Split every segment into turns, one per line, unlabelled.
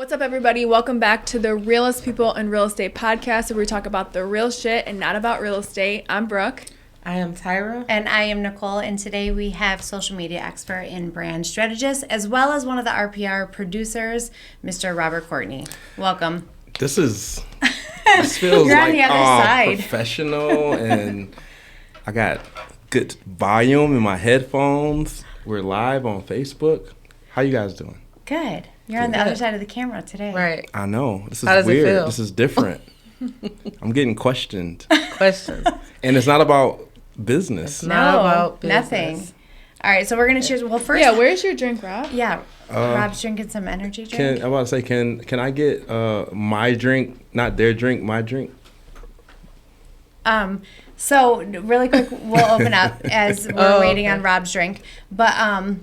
What's up, everybody? Welcome back to the Realest People in Real Estate podcast, where we talk about the real shit and not about real estate. I'm Brooke.
I am Tyra.
And I am Nicole. And today we have social media expert and brand strategist, as well as one of the RPR producers, Mr. Robert Courtney. Welcome.
This feels
You're
like
on the other side.
Professional, and I got good volume in my headphones. We're live on Facebook. How you guys doing?
Good. You're on the other side of the camera today.
Right.
I know. This is
How does it
weird.
feel?
This is different. I'm getting questioned.
Questions.
And it's not about business.
Not about business.
Nothing. All right, so we're going to choose. Well, first.
Yeah, where's your drink, Rob?
Yeah. Rob's drinking some energy drink.
I'm about to say, can I get my drink, not their drink, my drink?
So really quick, we'll open up as we're waiting on Rob's drink. But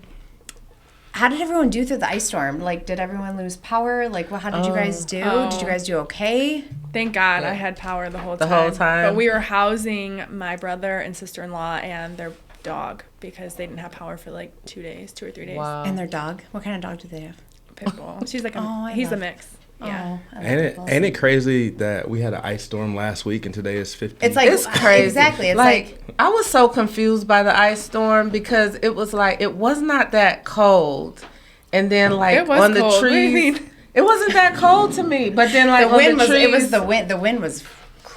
how did everyone do through the ice storm? Like, did everyone lose power? Like, how did you guys do? Did you guys do okay?
Thank God I had power the whole time.
The whole time?
But we were housing my brother and sister-in-law and their dog because they didn't have power for like 2 or 3 days.
Wow.
And their dog? What kind of dog do they have?
Pitbull. She's like he's a mix. Yeah.
Ain't it crazy that we had an ice storm last week and today is 50?
It's like
It's crazy.
Exactly. It's like
I was so confused by the ice storm because it was like it was not that cold, and then like
It was
on the
cold. What do you
trees,
mean?
it wasn't that cold to me. But then like
the
on
wind
the
was.
trees,
It was the wind. The wind was
the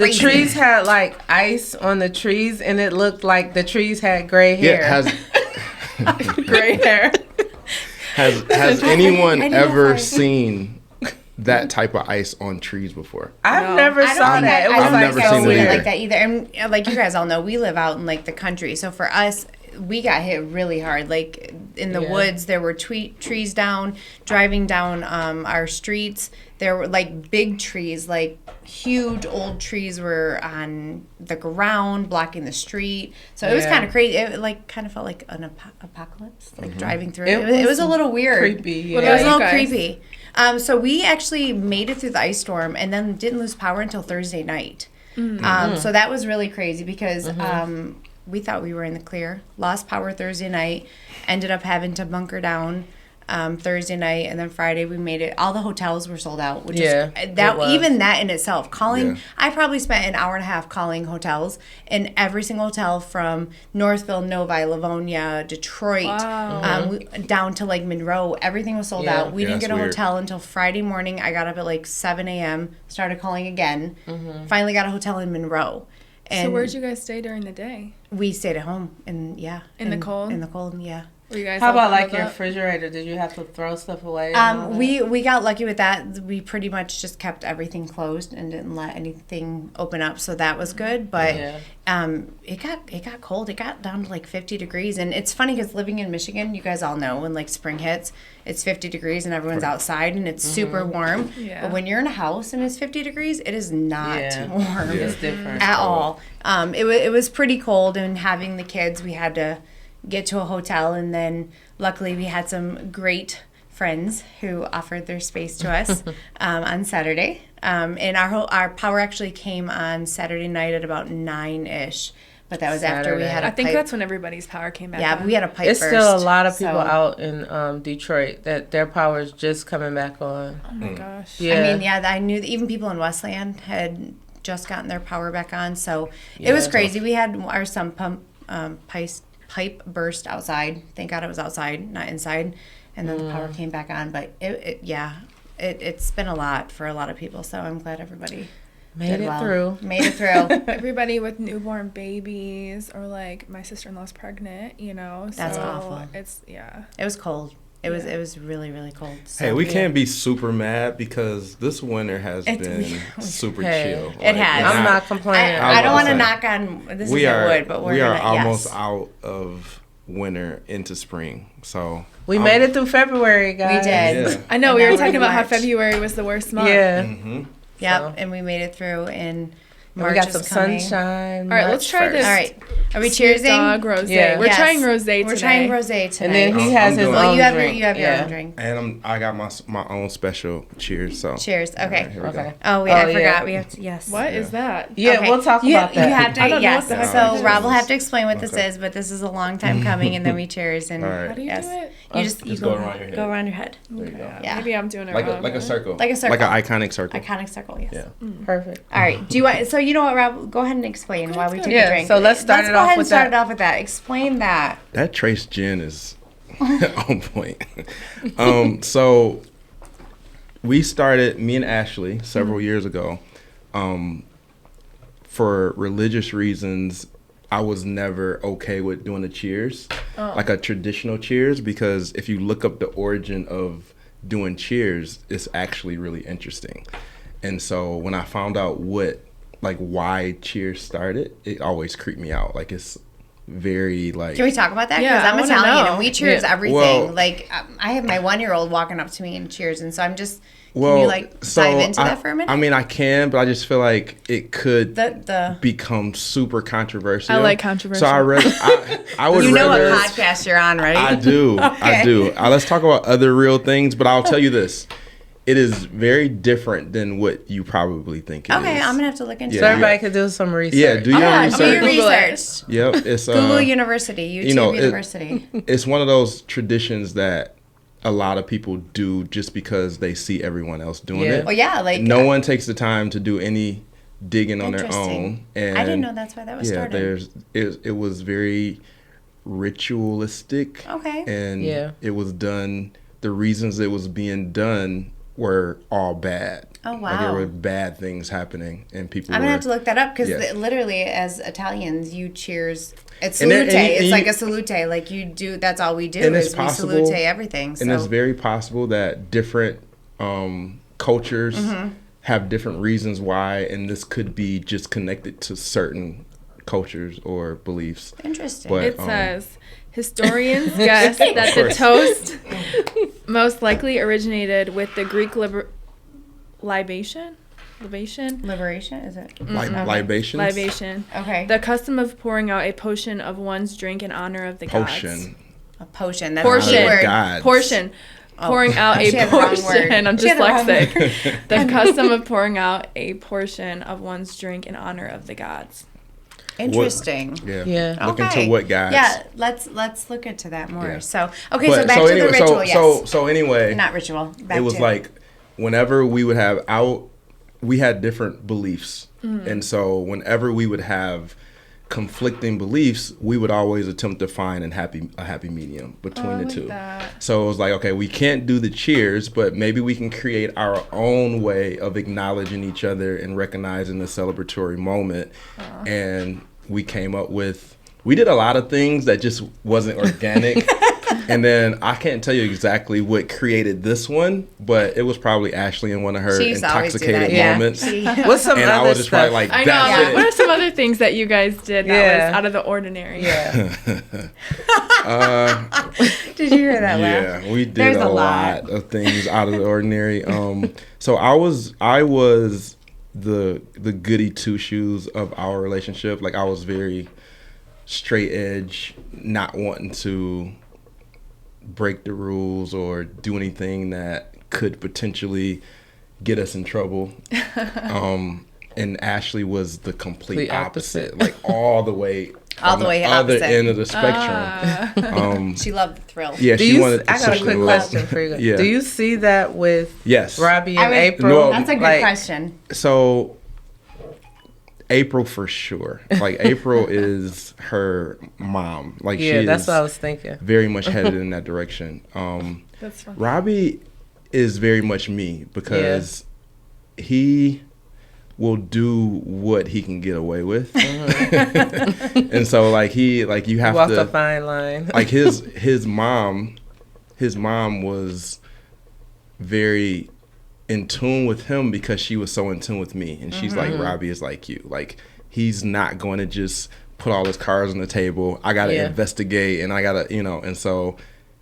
crazy.
trees had like ice on the trees, and it looked like the trees had gray hair.
Gray hair.
Has anyone
I didn't know
ever
if I-
seen that type of ice on trees before?
I've
No.
never
I don't
saw
think
that. It
I
was
don't
like
never
think I've
seen
seen
it
it
either.
like that either. And like you guys all know, we live out in like the country. So for us, we got hit really hard. Like in the woods, there were trees down. Driving down our streets, there were like big trees, like huge old trees were on the ground, blocking the street. So it was
Yeah.
kind of crazy. It like kind of felt like an apocalypse, like driving through.
It
It was
was
a little weird.
creepy.
What
It was
about
a
you
little
guys?
creepy. So we actually made it through the ice storm and then didn't lose power until Thursday night. So that was really crazy because we thought we were in the clear. Lost power Thursday night. Ended up having to bunker down Thursday night, and then Friday we made it. All the hotels were sold out, which
Yeah,
is
it
that
was.
even that in itself. Calling,
Yeah.
I probably spent an hour and a half calling hotels, and every single hotel from Northville, Novi, Livonia, Detroit,
Wow.
down to like Monroe, everything was sold
Yeah.
out. We
Yeah,
didn't get a
that's weird.
hotel until Friday morning. I got up at like 7 a.m. Started calling again. Finally got a hotel in Monroe. And
So where'd you guys stay during the day?
we stayed at home, and
In the cold?
In the cold, yeah.
Were you guys
How
all
about like
cuddled
your
up?
refrigerator? Did you have to throw stuff away? and all that?
We got lucky with that. We pretty much just kept everything closed and didn't let anything open up, so that was good. But
Yeah.
it got cold. It got down to like 50 degrees, and it's funny because living in Michigan, you guys all know when like spring hits, it's 50 degrees and everyone's outside and it's super warm.
Yeah.
But when you're in a house and it's 50 degrees, it is not
Yeah.
warm
It's different.
at all. It was pretty cold, and having the kids, we had to get to a hotel, and then luckily we had some great friends who offered their space to us on Saturday. And our power actually came on Saturday night at about 9-ish, but that was after we
Saturday.
had a
I think
pipe.
that's when everybody's power came back.
Yeah,
on.
we had a pipe
It's
burst.
still a lot of people
so-
out in Detroit that their power is just coming back on.
Oh my gosh.
Yeah.
I mean, yeah, I knew that even people in Westland had just gotten their power back on, so it was
Yeah.
crazy. We had our sump pump pipe burst outside. Thank God it was outside, not inside, and then the power came back on. But it's been a lot for a lot of people, so I'm glad everybody
Made
did
it
well.
through.
Made it through.
Everybody with newborn babies, or like my sister-in-law's pregnant, you know.
That's
so
awful.
It's
It was cold. It was really, really cold. So,
Hey, we
yeah.
can't be super mad because this winter has
It's-
been super
Hey,
chill.
it has.
I'm not complaining.
I don't want to
say,
knock on this.
we
Isn't
are
wood, but
we are almost
yes.
out of winter into spring. So
We made it through February, guys.
We did.
Yeah.
I know
And
we
now
were
we're
talking
in
about how
March.
February was the worst month.
Yeah.
Mm-hmm.
Yep,
So.
and we made it through, and March
we got
is
some
coming.
sunshine.
All right, let's try this.
All right. Are we
Snoop
cheersing?
Dogg rosé.
Yeah.
We're
Yes.
trying rosé
We're
today.
trying rosé tonight.
And then he
I'm
has his
doing-
own
Oh, you have
drink.
your own drink.
And I got my own special cheers. So
Cheers. Okay.
All right, here we
Okay.
go.
Oh, I
Oh,
forgot.
yeah.
We have to. Yes.
What is that?
Yeah,
Okay.
we'll talk
You-
about that.
You have to.
I don't know
Yes.
what the heck
So
this
Rob
is.
will have to explain what this
Okay.
is, but this is a long time coming, and then we cheers and
All right.
How do you
yes.
do it?
You just you
Just go around your head.
Go around your head.
There you go.
Yeah.
Maybe I'm doing it
Like
wrong.
a circle.
Like a circle.
Like an iconic circle.
Iconic circle. Yes.
Yeah.
Perfect.
All right. Do you want? So you know what, Rob? Go ahead and explain why we took
Yeah,
a drink.
so let's start it
go
off
ahead
with
and start
that.
it off with that. Explain that.
That Trace gin is on point. So we started, me and Ashley, several years ago. For religious reasons, I was never okay with doing the cheers, like a traditional cheers, because if you look up the origin of doing cheers, it's actually really interesting. And so when I found out why cheers started, it always creeped me out. Like, it's very like.
Can we talk about that? Because
Yeah, I
I'm
wanna
Italian
know.
and we cheers
Yeah.
everything.
Well-
I have my 1-year-old walking up to me and cheers, and so I'm just.
Well,
can you dive into that for a minute?
I mean, I can, but I just feel like it could
the
become super controversial.
I like controversial.
So I would
you know what
rather.
podcast you're on, right?
I do. I do. Let's talk about other real things, but I'll tell you this. It is very different than what you probably think it is.
Okay, I'm gonna have to look into
Yeah,
So
that.
everybody could do some research.
Yeah, do your
Yeah,
research.
do your
Google it.
research.
Yep, it's
Google University, YouTube University.
it's one of those traditions that a lot of people do just because they see everyone else doing
Yeah.
it.
Well, yeah,
No one takes the time to do any digging on their
Interesting.
own. And
I didn't know that's why that was started.
it was very ritualistic.
Okay.
And
Yeah.
it was done. The reasons it was being done were all bad.
Oh,
Like, there
wow.
were bad things happening, and people.
I'm
were,
gonna have to look that up because
Yeah.
literally, as Italians, you cheers. It's
And there-
salute.
and you-
It's
and
like
you-
a salute. Like you do. That's all we do
And it's
is we
possible-
salute everything. So
And it's very possible that different cultures
Mm-hmm.
have different reasons why, and this could be just connected to certain cultures or beliefs.
interesting.
But
It says historians guess that the
course.
toast most likely originated with the Greek libation.
Liberation is it?
Like libations.
Libation.
Okay.
The custom of pouring out a potion of one's drink in honor of the gods.
Potion.
A potion. That's
Portion.
a key word.
Gods.
Portion. Pouring out a
She had the wrong word.
portion. I'm
She had the wrong
dyslexic. The custom of pouring out a portion of one's drink in honor of the gods.
Interesting.
Yeah.
Yeah.
Look
Okay.
into what guys.
Yeah, let's look into that more.
Yeah.
So okay, so back to
anyway,
the ritual. Yes.
So anyway,
Not ritual. Back
it was
to
like whenever we would have we had different beliefs, and so whenever we would have conflicting beliefs, we would always attempt to find a happy medium between the two.
That.
So it was like, okay, we can't do the cheers, but maybe we can create our own way of acknowledging each other and recognizing the celebratory moment. And we came up with, we did a lot of things that just wasn't organic. And then I can't tell you exactly what created this one, but it was probably Ashley in one of her
She used to always do
intoxicated
that, yeah.
moments.
What's some
And I
other
was just
stuff?
probably like,
I know.
that's it.
What are some other things that you guys did that
Yeah.
was out of the ordinary?
Yeah.
Did you hear that laugh?
Yeah, we did
There's
a
a lot.
lot of things out of the ordinary. So I was the goody two shoes of our relationship. Like, I was very straight edge, not wanting to break the rules or do anything that could potentially get us in trouble. And Ashley was the complete
The
opposite,
opposite.
like all the way
All
on
the way
other
opposite.
end of the spectrum.
She loved the thrill.
Yeah,
Do
she
you?
wanted to
I got a
push
quick
the rules.
question for you.
Yeah.
Do you see that with
Yes.
Robbie
I
and
would-
April?
No.
That's a good
Like,
question.
So April for sure. Like, April is her mom. Like,
Yeah,
she
that's
is
what I was thinking.
very much headed in that direction.
That's fun.
Robbie is very much me because he will do what he can get away with. And so you have
Walk
to
a fine line.
like his mom was very in tune with him because she was so in tune with me, and she's like, Robbie is like you, like, he's not going to just put all his cards on the table. I gotta
Yeah.
investigate, and I gotta, and so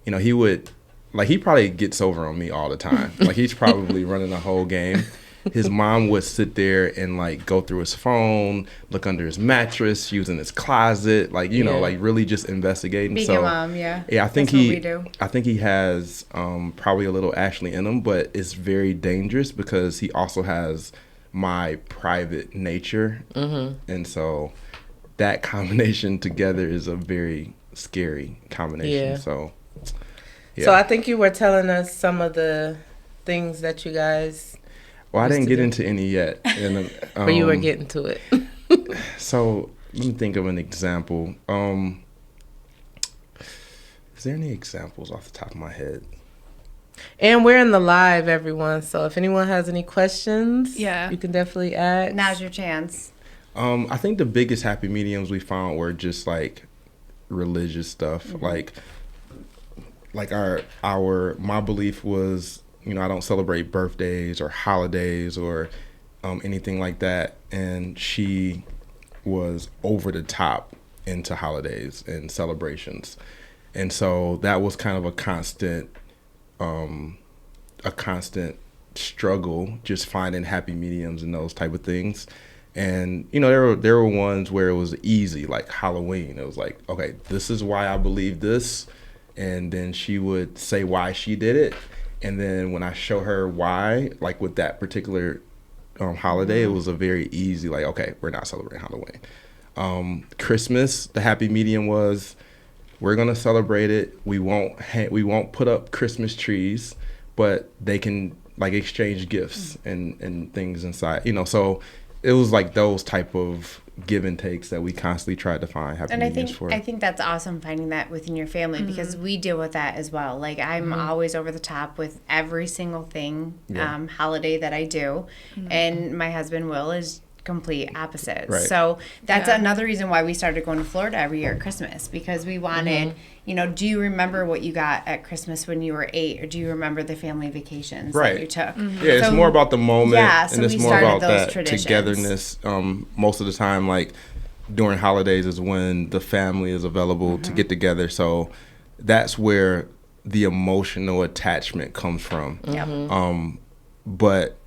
he would, like, he probably gets over on me all the time. Like, he's probably running the whole game. his mom would sit there and like go through his phone, look under his mattress, using his closet, like you know, like really just investigating.
Being
so
a mom, yeah.
I think
That's what we do.
I think he has probably a little Ashley in him, but it's very dangerous because he also has my private nature, and so that combination together is a very scary combination.
Yeah.
So
I think you were telling us some of the things that you guys.
Well, I didn't get into any yet. And,
But you were getting to it.
So let me think of an example. Is there any examples off the top of my head?
And we're in the live, everyone. So if anyone has any questions,
Yeah.
you can definitely add.
Now's your chance.
I think the biggest happy mediums we found were just like religious stuff. Like my belief was, you know, I don't celebrate birthdays or holidays or anything like that. And she was over the top into holidays and celebrations. And so that was kind of a constant struggle, just finding happy mediums and those type of things. And you know, there were ones where it was easy, like Halloween. It was like, okay, this is why I believe this, and then she would say why she did it, and then when I show her why, like with that particular holiday, it was a very easy, like, okay, we're not celebrating Halloween. Christmas, the happy medium was, we're gonna celebrate it. We won't put up Christmas trees, but they can like exchange gifts and things inside. You know, so it was like those type of give and takes that we constantly tried to find happy mediums for.
I think that's awesome finding that within your family because we deal with that as well. Like I'm always over the top with every single thing, holiday that I do, and my husband Will is complete opposites.
Right.
So that's another reason why we started going to Florida every year at Christmas because we wanted, you know, do you remember what you got at Christmas when you were 8 or do you remember the family vacations that you took?
Yeah, it's more about the moment and it's
we
more about
started those
that
traditions.
togetherness. Most of the time, like during holidays is when the family is available to get together. So that's where the emotional attachment comes from. But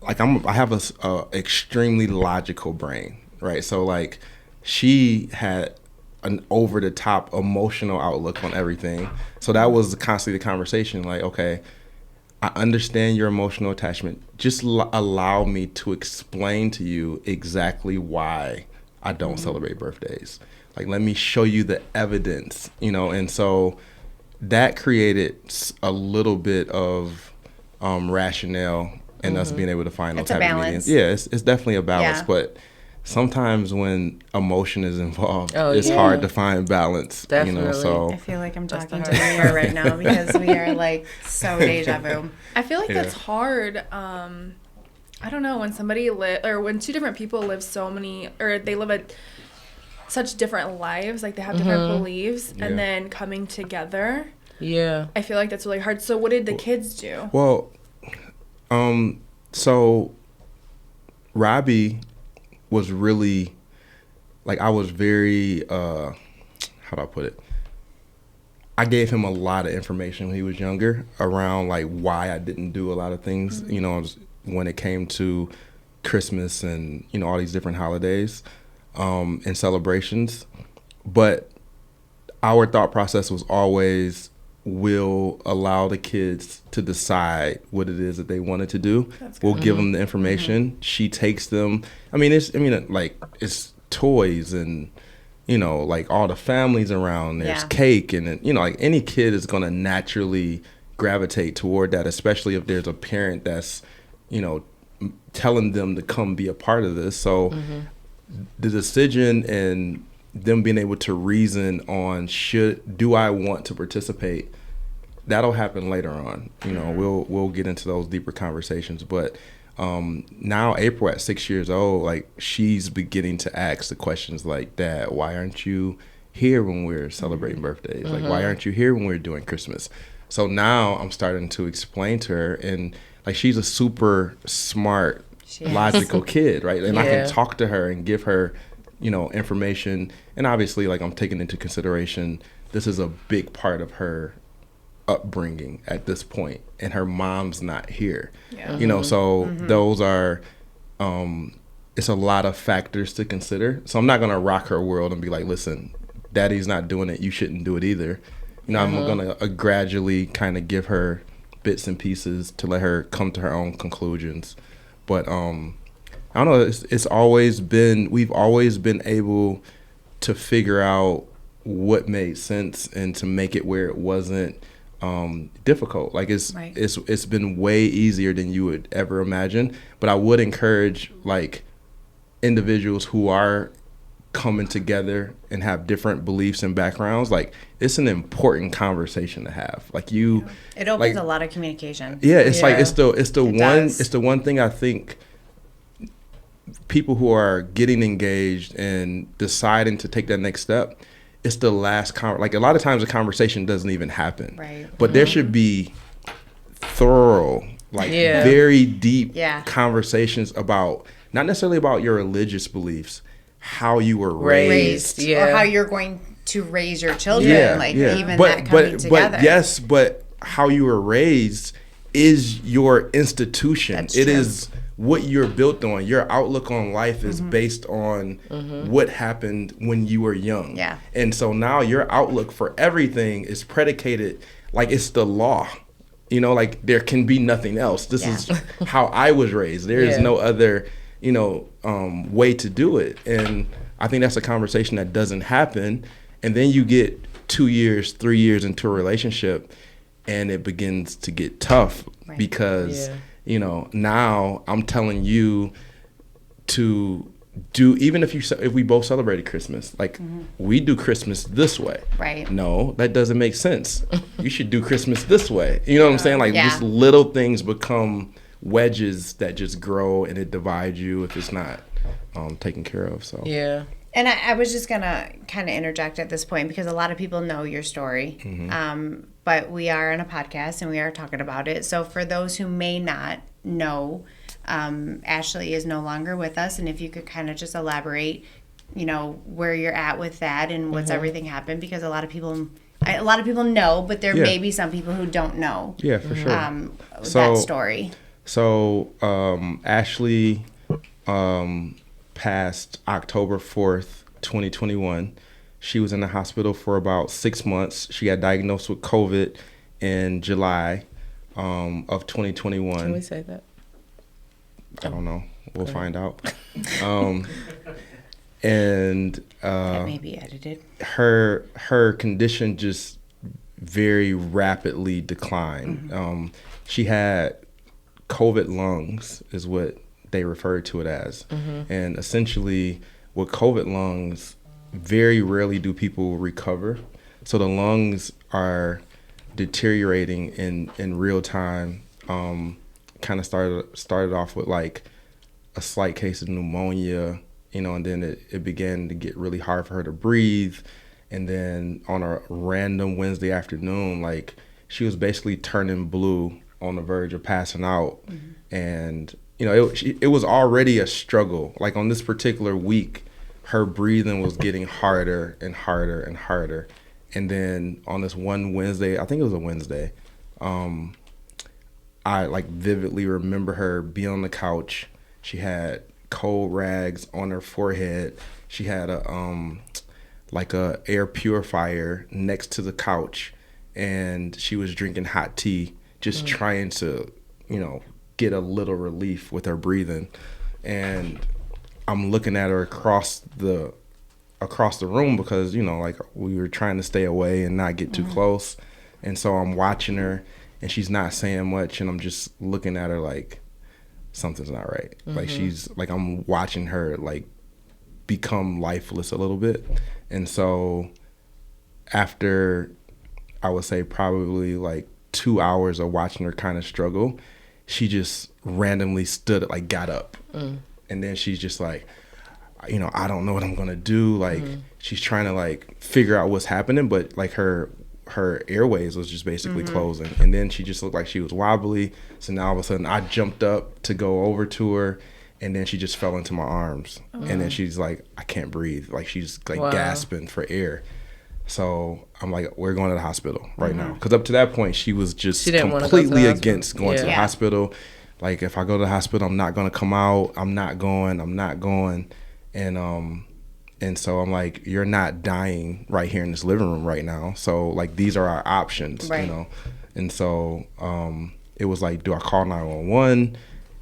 like I have a extremely logical brain, right? So like she had an over the top emotional outlook on everything. So that was constantly the conversation. Like, okay, I understand your emotional attachment. Just allow me to explain to you exactly why I don't celebrate birthdays. Like, let me show you the evidence, you know? And so that created a little bit of rationale and us being able to find those happy mediums. Yeah, it's definitely a balance, but sometimes when emotion is involved, it's hard to find balance.
Definitely.
You know, so
I feel like I'm talking to the mirror right now because we are like so deja vu.
I feel like that's hard. I don't know, when somebody when two different people live they live at such different lives, like they have different beliefs, and then coming together.
Yeah.
I feel like that's really hard. So what did the kids do?
Well, so Robbie was really, like, I was very, how do I put it? I gave him a lot of information when he was younger around, like, why I didn't do a lot of things, you know, when it came to Christmas and, you know, all these different holidays and celebrations. But our thought process was always, we'll allow the kids to decide what it is that they wanted to do. We'll give them the information. She takes them. It's toys and, you know, like all the families around. There's cake and, you know, like any kid is going to naturally gravitate toward that, especially if there's a parent that's, you know, telling them to come be a part of this. So the decision and them being able to reason on do I want to participate, that'll happen later on. You know, we'll get into those deeper conversations. But now April at 6 years old, like she's beginning to ask the questions like, Dad, why aren't you here when we're celebrating birthdays? Like, why aren't you here when we're doing Christmas? So now I'm starting to explain to her, and like she's a super smart, logical kid, right? And I can talk to her and give her, you know, information. And obviously, like, I'm taking into consideration, this is a big part of her upbringing at this point, and her mom's not here.
Yeah.
You know, so those are it's a lot of factors to consider. So I'm not gonna rock her world and be like, listen, daddy's not doing it, you shouldn't do it either. You know, I'm gonna gradually kind of give her bits and pieces to let her come to her own conclusions. But I don't know, it's always been, we've always been able to figure out what made sense and to make it where it wasn't difficult. Like it's been way easier than you would ever imagine. But I would encourage like individuals who are coming together and have different beliefs and backgrounds, like it's an important conversation to have. Like
it opens a lot of communication.
Yeah, it's like it's the
does.
one thing I think people who are getting engaged and deciding to take that next step, it's the last like a lot of times the conversation doesn't even happen.
Right.
But there should be thorough, like very deep conversations about, not necessarily about your religious beliefs, how you were raised.
Or how you're going to raise your children. Even that coming together.
But how you were raised is your institution.
That's
it
true.
is what you're built on. Your outlook on life is based on what happened when you were young.
Yeah.
And so now your outlook for everything is predicated, like it's the law. You know, like there can be nothing else. This is how I was raised. There is no other, way to do it. And I think that's a conversation that doesn't happen. And then you get 2 years, 3 years into a relationship and it begins to get tough because, now I'm telling you to do, even if we both celebrated Christmas, like we do Christmas this way.
Right.
No, that doesn't make sense. You should do Christmas this way. You know what I'm saying? Like just little things become wedges that just grow and it divides you if it's not taken care of. So
And I was just gonna kind of interject at this point because a lot of people know your story, but we are on a podcast and we are talking about it. So for those who may not know, Ashley is no longer with us, and if you could kind of just elaborate, where you're at with that and what's everything happened, because a lot of people know, but there may be some people who don't know.
Yeah, for sure.
That story.
So Ashley passed October 4th, 2021. She was in the hospital for about 6 months. She got diagnosed with COVID in July of 2021.
Can we say that?
I don't know. We'll find out. And
That may be edited.
her condition just very rapidly declined. She had COVID lungs is what they referred to it as. And essentially with COVID lungs, very rarely do people recover. So the lungs are deteriorating in real time. Kind of started off with like a slight case of pneumonia, and then it began to get really hard for her to breathe. And then on a random Wednesday afternoon, like she was basically turning blue on the verge of passing out. And it was already a struggle. Like on this particular week, her breathing was getting harder and harder and harder. And then on this one Wednesday, I think it was a Wednesday, I like vividly remember her being on the couch. She had cold rags on her forehead. She had a air purifier next to the couch, and she was drinking hot tea, just trying to, get a little relief with her breathing. And I'm looking at her across the room because, like we were trying to stay away and not get too close. And so I'm watching her and she's not saying much, and I'm just looking at her like something's not right. Like she's like, I'm watching her like become lifeless a little bit. And so after, I would say probably like 2 hours of watching her kind of struggle, she just randomly got up. And then she's just like, I don't know what I'm gonna do. Like she's trying to like figure out what's happening, but like her airways was just basically closing. And then she just looked like she was wobbly. So now all of a sudden I jumped up to go over to her, and then she just fell into my arms. And then she's like, I can't breathe. Like she's like gasping for air. So I'm like, we're going to the hospital right now. Because up to that point, she was just
She didn't wanna go to the
completely
hospital.
against going to the
Yeah.
hospital. Like, if I go to the hospital, I'm not going to come out. I'm not going. And so I'm like, you're not dying right here in this living room right now. So, like, these are our options,
Right.
you know? And so it was like, do I call 911?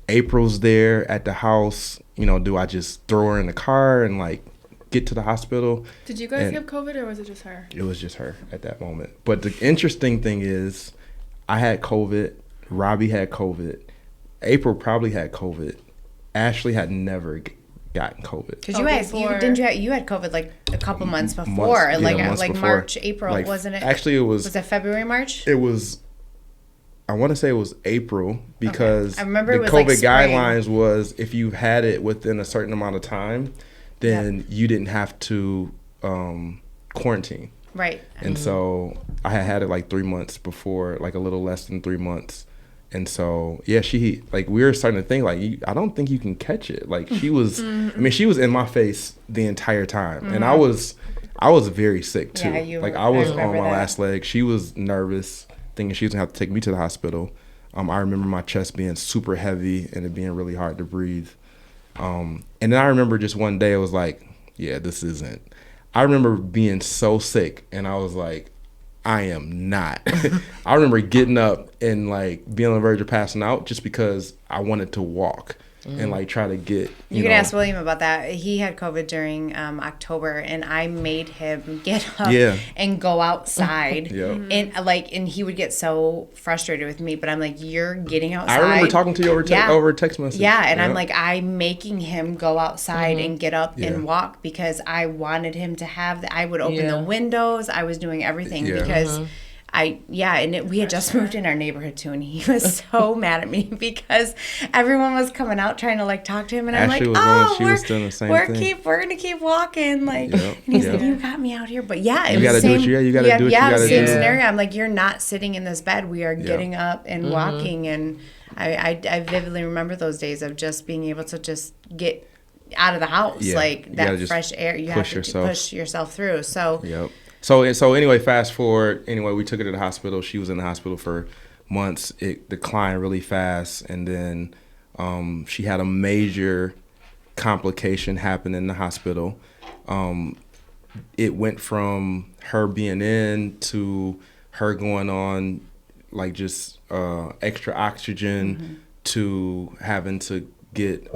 April's there at the house. You know, do I just throw her in the car and, like, get to the hospital?
Did you guys
And-
have COVID or was it just her?
It was just her at that moment. But the interesting thing is, I had COVID. Robbie had COVID. April probably had COVID. Ashley had never gotten COVID.
Because
Oh,
you had COVID like a couple months before,
months
like
before.
March, April,
Like,
wasn't it?
Actually, it was.
Was it February, March?
It was. I want to say it was April because
I remember
the
it was, like,
COVID
spring.
guidelines was if you had it within a certain amount of time, then you didn't have to quarantine.
Right.
And so I had it like 3 months before, like a little less than 3 months. And so, yeah, she, like, we were starting to think, like, I don't think you can catch it. Like, she was, I mean, she was in my face the entire time. And I was very sick, too.
Yeah,
like, I was on
remember
my
that.
last leg. She was nervous, thinking she was going to have to take me to the hospital. I remember my chest being super heavy and it being really hard to breathe. And then I remember just one day, it was like, yeah, this isn't. I remember being so sick, and I was like, I am not. I remember getting up and, like, being on the verge of passing out just because I wanted to walk and, like, try to get,
You
know.
can ask William about that. He had COVID during October, and I made him get up
Yeah.
and go outside.
Yep.
And he would get so frustrated with me, but I'm like, you're getting outside.
I remember talking to you over text message.
Yeah, and I'm
Yep.
like, I'm making him go outside and get up
Yeah.
and walk because I wanted him to have. I would open
Yeah.
the windows. I was doing everything
Yeah.
because. We had just moved in our neighborhood too, and he was so mad at me because everyone was coming out trying to like talk to him, and I'm
Ashley
like,
was going,
oh,
she was doing the same thing.
we're gonna keep walking, like,
Yep,
and he's
yep.
like, you got me out here, but yeah, it
You
was
gotta
the
do what
same.
you gotta do what you gotta
same
do.
scenario. I'm like, you're not sitting in this bed. We are getting up and walking, and I vividly remember those days of just being able to just get out of the house,
Yeah.
like
You gotta
that
just
fresh air. You have
push
to
yourself.
push yourself through. So.
Yep. So anyway, fast forward. Anyway, we took her to the hospital. She was in the hospital for months. It declined really fast, and then she had a major complication happen in the hospital. It went from her being in to her going on like just extra oxygen to having to get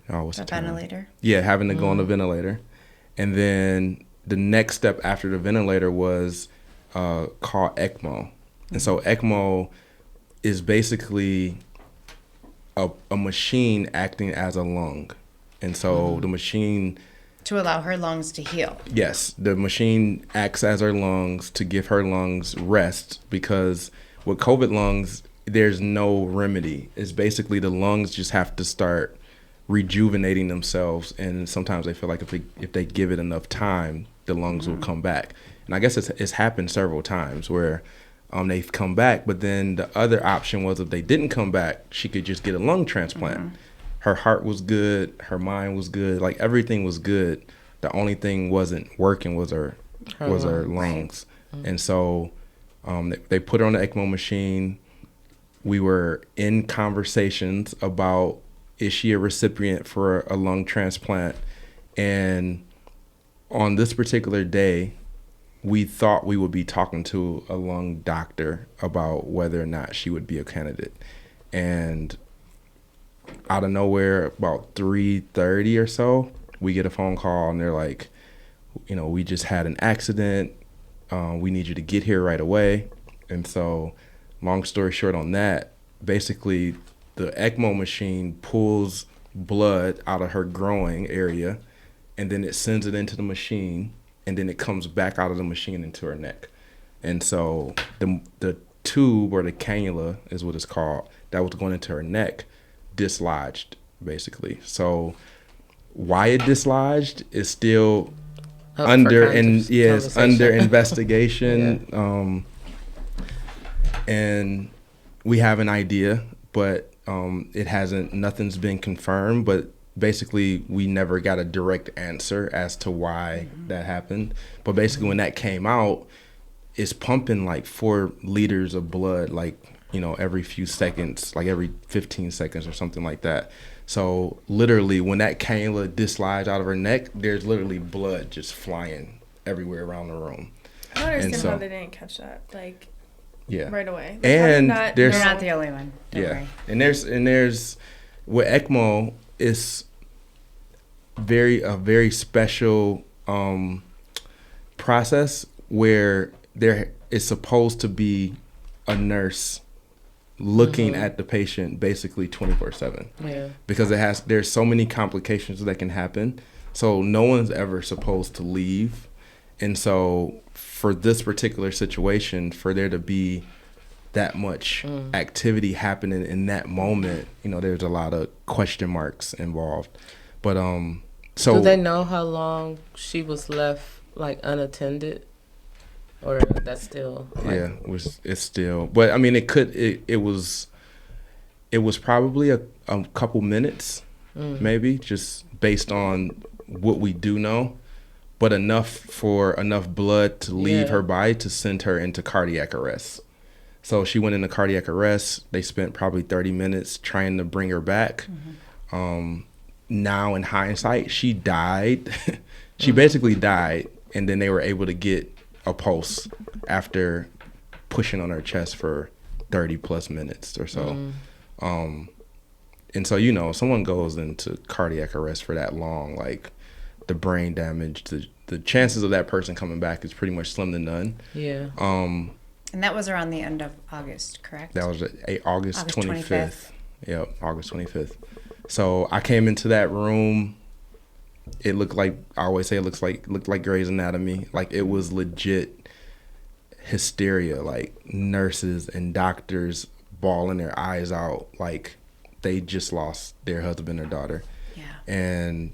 what's the
A
term?
ventilator.
Yeah, having to go on the ventilator. And then the next step after the ventilator was called ECMO. And so ECMO is basically a machine acting as a lung. And so the machine,
To allow her lungs to heal.
yes, the machine acts as her lungs to give her lungs rest, because with COVID lungs, there's no remedy. It's basically the lungs just have to start rejuvenating themselves, and sometimes they feel like if they give it enough time, the lungs will come back. And I guess it's happened several times where they've come back, but then the other option was if they didn't come back, she could just get a lung transplant. Her heart was good, her mind was good, like everything was good. The only thing wasn't working was her lungs. And so they put her on the ECMO machine. We were in conversations about, is she a recipient for a lung transplant? And on this particular day, we thought we would be talking to a lung doctor about whether or not she would be a candidate. And out of nowhere, about 3:30 or so, we get a phone call, and they're like, we just had an accident. We need you to get here right away. And so, long story short on that, basically the ECMO machine pulls blood out of her growing area, and then it sends it into the machine, and then it comes back out of the machine into her neck. And so the tube, or the cannula is what it's called, that was going into her neck, dislodged, basically. So why it dislodged is still
Up for
under
conversation.
investigation. And we have an idea, but nothing's been confirmed. But basically we never got a direct answer as to why that happened. But basically when that came out, it's pumping like 4 liters of blood, like, you know, every few seconds, like every 15 seconds or something like that. So literally when that cannula dislodged out of her neck, there's literally blood just flying everywhere around the room.
I don't understand
so-
how they didn't catch that, like,
Yeah.
right away. Like,
And
how did not
there's-
You're
know?
not the only one. Don't worry.
And there's with ECMO, it's a very special process where there is supposed to be a nurse looking at the patient basically 24/7.
Yeah.
Because there's so many complications that can happen. So no one's ever supposed to leave. And so for this particular situation, for there to be that much activity happening in that moment, you know, there's a lot of question marks involved. But so
Do they know how long she was left like unattended, or that's still like,
yeah, it's still, but I mean, it was probably a couple minutes, maybe, just based on what we do know, but enough blood to leave
Yeah.
her body to send her into cardiac arrest. So she went into cardiac arrest. They spent probably 30 minutes trying to bring her back. Now in hindsight, she died. She basically died, and then they were able to get a pulse after pushing on her chest for 30 plus minutes or so. And so, you know, someone goes into cardiac arrest for that long, like the brain damage, the chances of that person coming back is pretty much slim to none.
yeah.
And that was around the end of August, correct?
That was August 25th.
25th.
Yep, August 25th. So I came into that room. It looked like, I always say, looked like Grey's Anatomy. Like, it was legit hysteria. Like, nurses and doctors bawling their eyes out, like they just lost their husband or daughter.
Yeah.
And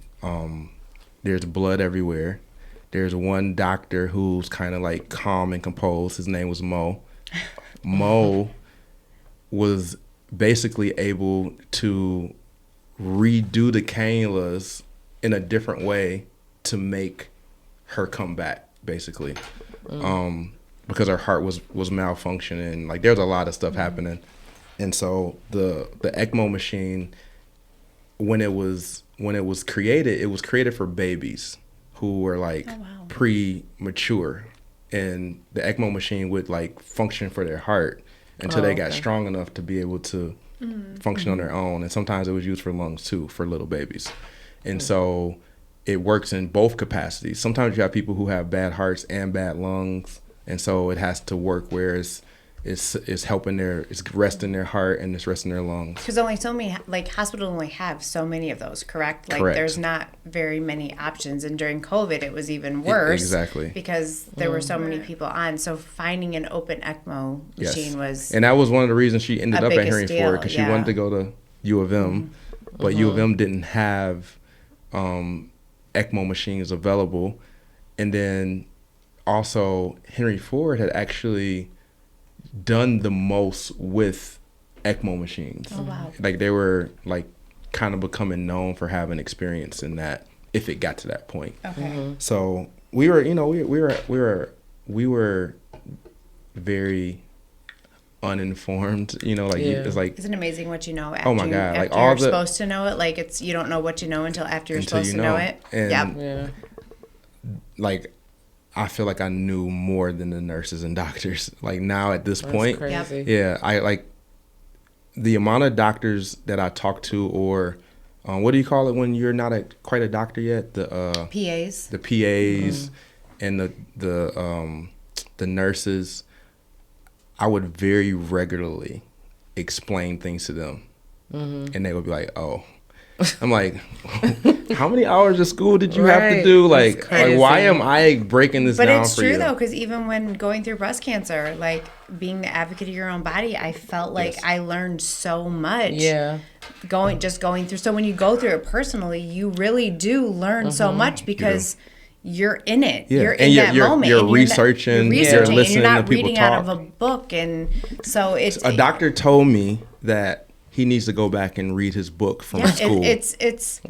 there's blood everywhere. There's one doctor who's kind of like calm and composed. His name was Mo. Mo was basically able to redo the cannulas in a different way to make her come back, basically. Because her heart was malfunctioning. Like, there's a lot of stuff happening. And so the ECMO machine, when it was created, it was created for babies who were like premature, and the ECMO machine would like function for their heart until they got strong enough to be able to function on their own. And sometimes it was used for lungs too, for little babies. And so it works in both capacities. Sometimes you have people who have bad hearts and bad lungs, and so it has to work where it's helping it's resting their heart and it's resting their lungs.
Because only so many, like, hospitals only have so many of those, correct? Like,
Correct.
there's not very many options. And during COVID, it was even worse.
Exactly.
Because there were so many people on. So finding an open ECMO machine was...
And that was one of the reasons she ended
a
up at
biggest
Henry
deal,
Ford, because she
yeah.
wanted to go to U of M, but U of M didn't have ECMO machines available. And then also Henry Ford had actually done the most with ECMO machines.
Oh, wow.
Like, they were like kind of becoming known for having experience in that, if it got to that point.
Okay.
So we were, you know, we were very uninformed, you know, like
Yeah.
it's like,
Isn't it amazing what you know after,
oh my God, like
after
all
you're
the,
supposed to know it? Like, it's, you don't know what you know until after you're
Until
supposed
you
to know
know.
it.
And-
Yep.
Yeah.
like, I feel like I knew more than the nurses and doctors. Like, now at this
That's
point,
crazy.
yeah, I like the amount of doctors that I talk to, or what do you call it when you're not quite a doctor yet? The
PAs.
the PAs and the nurses. I would very regularly explain things to them, and they would be like, "Oh." I'm like, how many hours of school did you have to
Right.
do?
That's
Like
crazy.
why am I breaking this
But
down
it's
for
true
you?
though, because even when going through breast cancer, like being the advocate of your own body, I felt like
Yes.
I learned so much.
Yeah.
Going through. So when you go through it personally, you really do learn so much because you're in it.
Yeah.
You're
And
in
you're-
that
you're-
moment.
you're
and
researching,
you're
you're listening
and you're not
to people
reading out of
talk.
a book, and so it's
A doctor told me that he needs to go back and read his book from
yeah,
school.
it's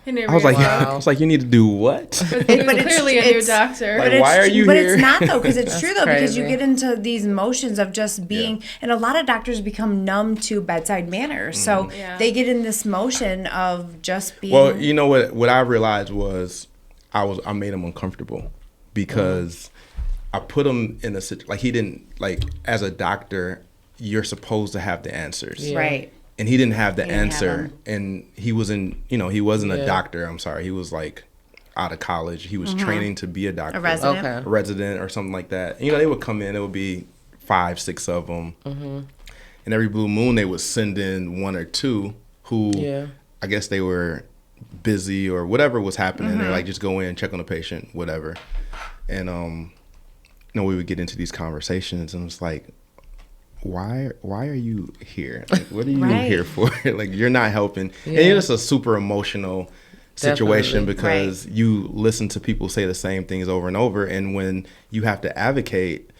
I was like,
Wow.
I was like, you need to do what?
But he was
But it's-
clearly a new
it's-
doctor.
Like, why are you
but
here?
it's not though, because it's true though, because you
crazy.
get into these motions of just being, and a lot of doctors become numb to bedside manner, so
Yeah.
they get in this motion of just being.
Well, you know what I realized was I made him uncomfortable because I put him in a situation like he didn't like as a doctor you're supposed to have the answers.
Yeah.
Right.
And he didn't have the
He didn't have
answer
them.
and he wasn't, he wasn't a
Yeah.
doctor, I'm sorry. He was like out of college. He was training to be a doctor.
A resident.
Okay.
A resident or something like that. They would come in, it would be 5, 6 of them. And every blue moon they would send in 1 or 2 who
Yeah.
I guess they were busy or whatever was happening. They're like, just go in, check on the patient, whatever. And we would get into these conversations and it's like, why are you here? Like, what are you
Right.
here for? Like, you're not helping.
Yeah.
And it's a super emotional situation
Definitely.
because you listen to people say the same things over and over. And when you have to advocate,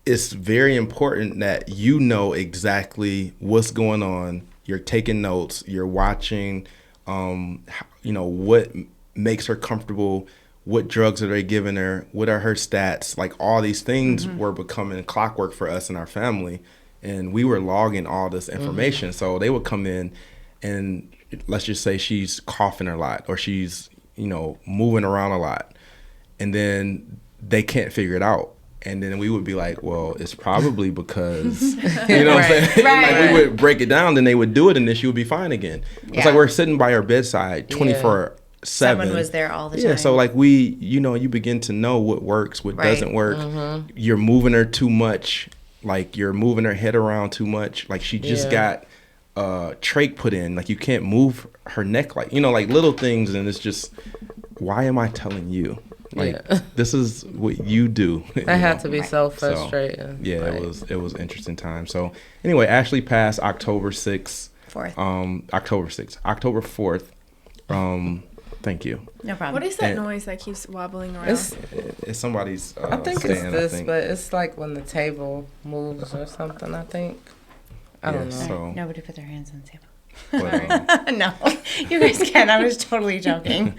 it's very important that you know exactly what's going on. You're taking notes. You're watching, what makes her comfortable. What drugs are they giving her? What are her stats? Like all these things were becoming clockwork for us and our family. And we were logging all this information. So they would come in and let's just say she's coughing a lot or she's, moving around a lot. And then they can't figure it out. And then we would be like, well, it's probably because, you know what I'm saying?
Right.
Like we would break it down, then they would do it and then she would be fine again. It's
Yeah.
like we're sitting by her bedside 24/7.
Someone was there all the time.
Yeah, so like you begin to know what works, what
Right.
doesn't work. You're moving her too much, like you're moving her head around too much. Like she just got trach put in. Like you can't move her neck, like like little things, and it's just why am I telling you? Like this is what you do.
That had to be so frustrating.
Yeah,
Right.
it was an interesting time. So anyway, Ashley passed October 6th. October 6th. October 4th. Thank you.
No problem.
What is that
And-
noise that keeps wobbling around?
It's somebody's.
I think it's
stand,
this,
I think.
but it's like when the table moves or something. I think. I don't know.
So,
Nobody put their hands on the table.
but,
No, you guys can. I was totally joking.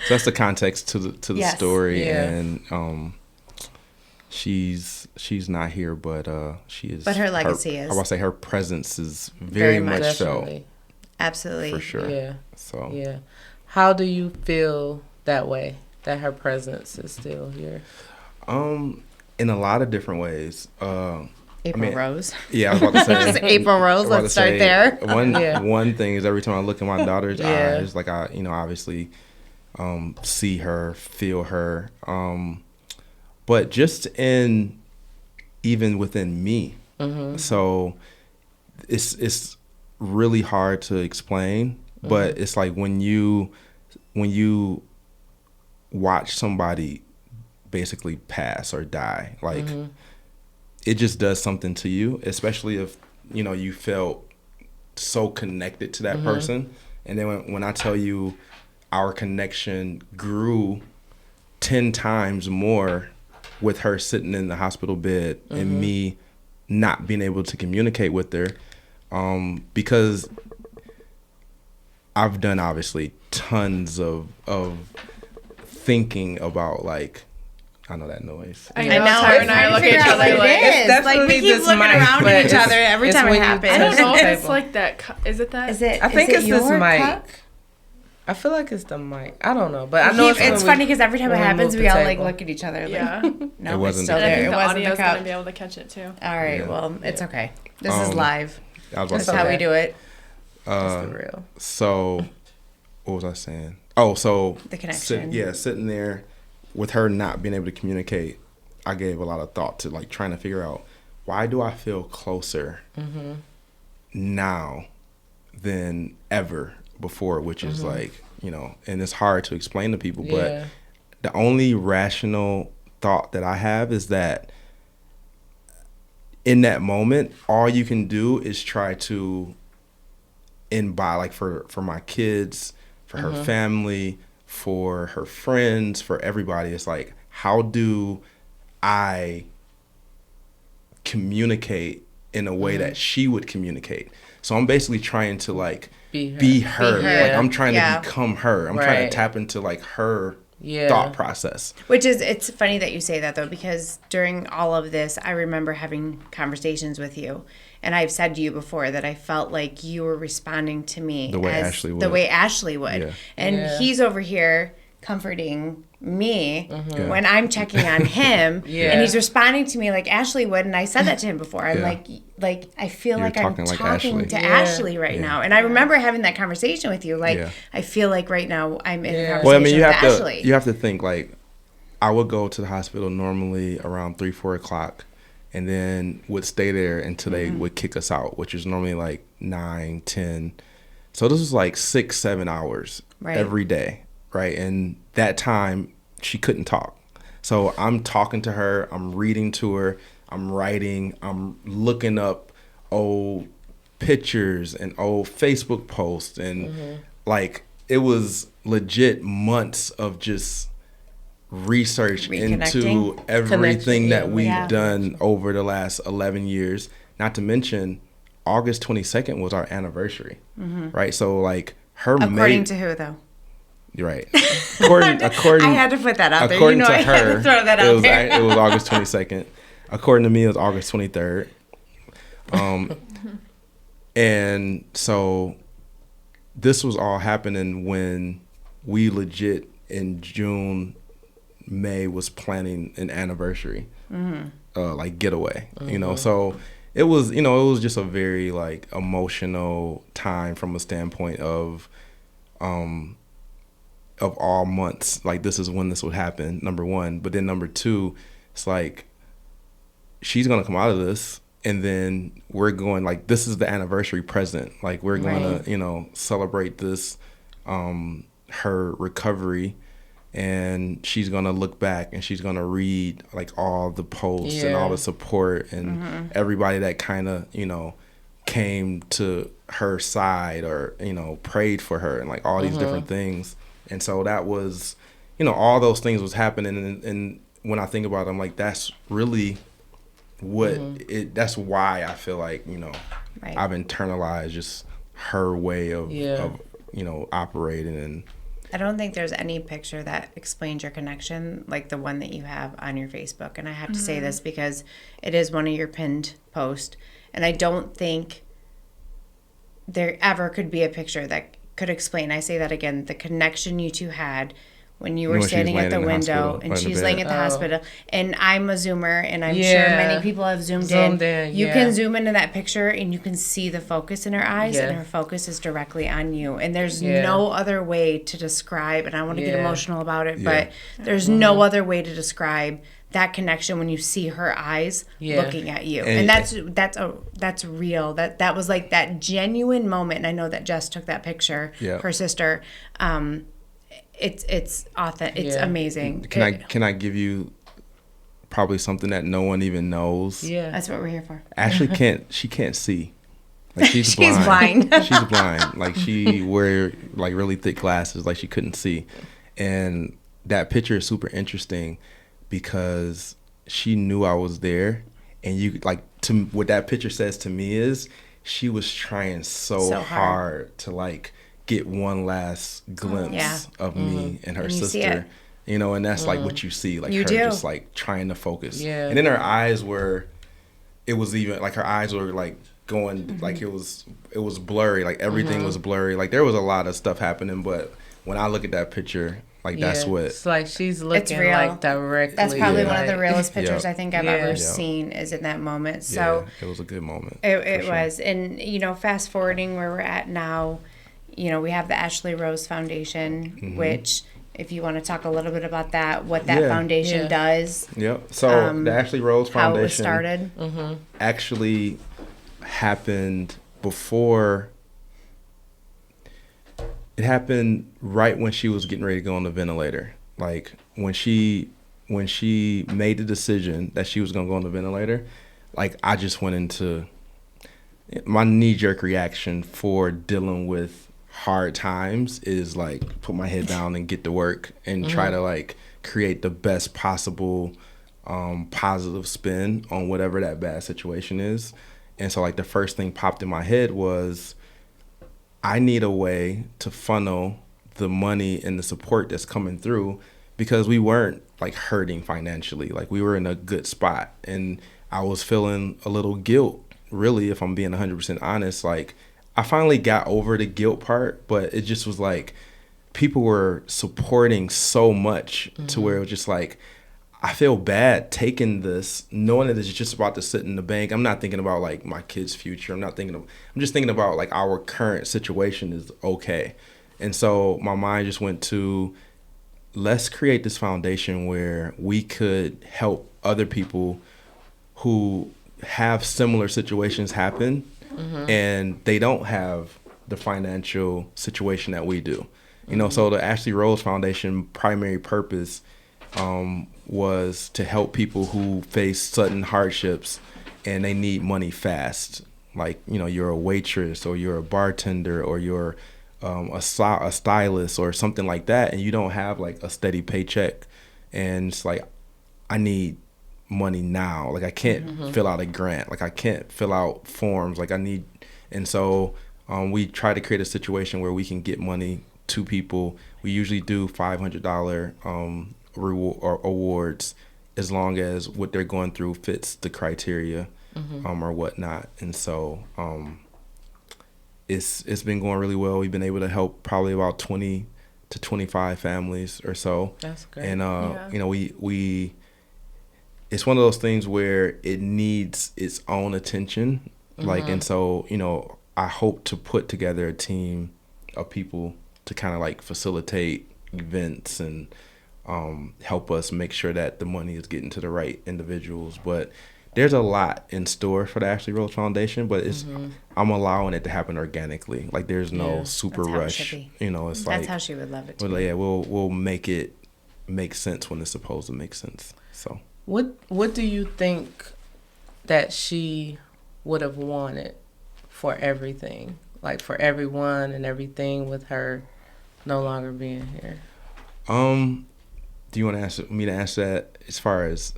so that's the context to the
Yes.
story,
Yeah.
and she's not here, but she is.
But her legacy is.
I want to say her presence is very much so,
Definitely.
Absolutely.
for sure.
Yeah.
So
Yeah. How do you feel that way? That her presence is still here?
in a lot of different ways.
April Rose.
Yeah, I was about to say.
It's April Rose.
I was about
Let's
to
start
say,
there.
Yeah.
One thing is every time I look in my daughter's
Yeah.
eyes, like I, obviously, see her, feel her, but just even within me. So it's really hard to explain, but it's like when you watch somebody basically pass or die, like it just does something to you, especially if you felt so connected to that person. And then when I tell you our connection grew 10 times more with her sitting in the hospital bed and me not being able to communicate with her, because I've done obviously tons of thinking about, like, I know that noise.
I know. Tyra and I look at each other like.
It's
like we
definitely
keep
this
looking
mic,
around
but
at each
it's-
other every
it's
time it
when you
happens.
I don't know if
touch the
it's
table.
like that. Is it that?
Is it?
I think
is
it's
it
this
your
mic.
cup?
I feel like it's the mic. I don't know, but I know
It's
when we-
funny because every time it
when we
happens,
move
we
the
all like
table.
look at each other. Like,
Yeah.
no,
It wasn't
it's still
the
And I
there.
think
It
the
wasn't
audio's
the
gonna
cup.
be able to catch it too.
All right.
Yeah.
Well, it's okay. This is live.
I was about
That's
to
how
say.
we do it.
It's the real.
So, what was I saying? Oh, so
The connection.
sitting there with her not being able to communicate, I gave a lot of thought to like trying to figure out, why do I feel closer now than ever before, which is like, and it's hard to explain to people,
Yeah.
but the only rational thought that I have is that in that moment, all you can do is try to embody, like for my kids, for her family, for her friends, for everybody. It's like, how do I communicate in a way that she would communicate. So I'm basically trying to like be her.
Be her.
Like I'm trying
Yeah.
to become her. I'm trying to tap into like her thought process.
Which is, it's funny that you say that though, because during all of this, I remember having conversations with you. And I've said to you before that I felt like you were responding to me
The way Ashley would.
Yeah.
Yeah.
And he's over here comforting me
Yeah.
when I'm checking on him. And he's responding to me like Ashley would. And I said that to him before. I'm like, I feel
You're
like I'm
talking like
talking
Ashley.
to Ashley right now. And I remember having that conversation with you. Like, I feel like right now I'm in a conversation
Well, I mean,
with Ashley.
you have to think like I would go to the hospital normally around 3-4 o'clock, and then would stay there until they would kick us out, which is normally like 9-10. So this was like 6-7 hours every day, right? And that time she couldn't talk. So I'm talking to her, I'm reading to her, I'm writing, I'm looking up old pictures and old Facebook posts, and like it was legit months of just research into everything that we've done over the last 11 years. Not to mention August 22nd was our anniversary, right? So like
According to who though?
You're right. According,
I had to put that out there.
According
You know,
to
I
her,
had to throw that out there.
It was August 22nd. According to me, it was August 23rd. And so this was all happening when we legit in June, May was planning an anniversary, like getaway, you know. So it was, you know, it was just a very like emotional time from a standpoint of all months. Like this is when this would happen, number one. But then number two, it's like she's gonna come out of this, and then we're going like this is the anniversary present. Like we're gonna, you know, celebrate this, her recovery. And she's going to look back and she's going to read like all the posts and all the support and everybody that kind of, you know, came to her side or, you know, prayed for her and like all these different things. And so that was, you know, all those things was happening. And when I think about it, I'm like, that's really what that's why I feel like, you know, I've internalized just her way of you know, operating. And
I don't think there's any picture that explains your connection like the one that you have on your Facebook. And I have to say this because it is one of your pinned posts. And I don't think there ever could be a picture that could explain, I say that again, the connection you two had when you were standing at the window and she's laying at the hospital. And I'm a Zoomer, and I'm sure many people have zoomed in. You can zoom into that picture and you can see the focus in her eyes, and her focus is directly on you. And there's no other way to describe, and I want to get emotional about it, but there's no other way to describe that connection when you see her eyes looking at you. And that's real. That was like that genuine moment. And I know that Jess took that picture, her sister. It's authentic. It's amazing.
Can I give you probably something that no one even knows?
Yeah, that's what we're here for.
Ashley can't see. Like she's blind. She's blind. Like she wear like really thick glasses. Like she couldn't see. And that picture is super interesting because she knew I was there. And you like to what that picture says to me is she was trying so hard to like get one last glimpse of me and her sister, you know, and that's like what you see, like her just like trying to focus. And then her eyes were, it was even like her eyes were like going, like it was blurry, like everything was blurry. Like there was a lot of stuff happening, but when I look at that picture, like that's what.
It's like she's looking like directly.
That's probably one of the realest pictures I think I've ever seen is in that moment. So
it was a good moment.
It was. And, you know, fast forwarding where we're at now, you know, we have the Ashley Rose Foundation, which, if you want to talk a little bit about that, what that foundation does.
Yep. So the Ashley Rose Foundation,
how it was started,
actually happened before. It happened right when she was getting ready to go on the ventilator. Like when she made the decision that she was gonna go on the ventilator, like I just went into my knee-jerk reaction for dealing with hard times is like put my head down and get to work and try to like create the best possible positive spin on whatever that bad situation is. And so like the first thing popped in my head was I need a way to funnel the money and the support that's coming through, because we weren't like hurting financially. Like we were in a good spot, and I was feeling a little guilt, really, if I'm being 100% honest. Like I finally got over the guilt part, but it just was like people were supporting so much to where it was just like, I feel bad taking this, knowing that it's just about to sit in the bank. I'm not thinking about like my kids' future. I'm just thinking about like our current situation is okay. And so my mind just went to, let's create this foundation where we could help other people who have similar situations happen, and they don't have the financial situation that we do. You know, so the Ashley Rose Foundation primary purpose was to help people who face sudden hardships and they need money fast. Like, you know, you're a waitress or you're a bartender or you're a stylist or something like that, and you don't have like a steady paycheck, and it's like, I need money now. Like I can't fill out a grant. Like I can't fill out forms. Like I need, and so we try to create a situation where we can get money to people. We usually do $500 reward or awards, as long as what they're going through fits the criteria or whatnot. And so it's been going really well. We've been able to help probably about 20 to 25 families or so.
That's great.
And you know, we it's one of those things where it needs its own attention. Like, and so, you know, I hope to put together a team of people to kind of like facilitate events and help us make sure that the money is getting to the right individuals. But there's a lot in store for the Ashley Rose Foundation, but it's I'm allowing it to happen organically. Like there's no super rush. You know, it's like
that's how she would love it too.
Well, yeah, we'll make it make sense when it's supposed to make sense. So
what do you think that she would have wanted for everything? Like for everyone and everything, with her no longer being here?
Do you want to ask me to answer that as far as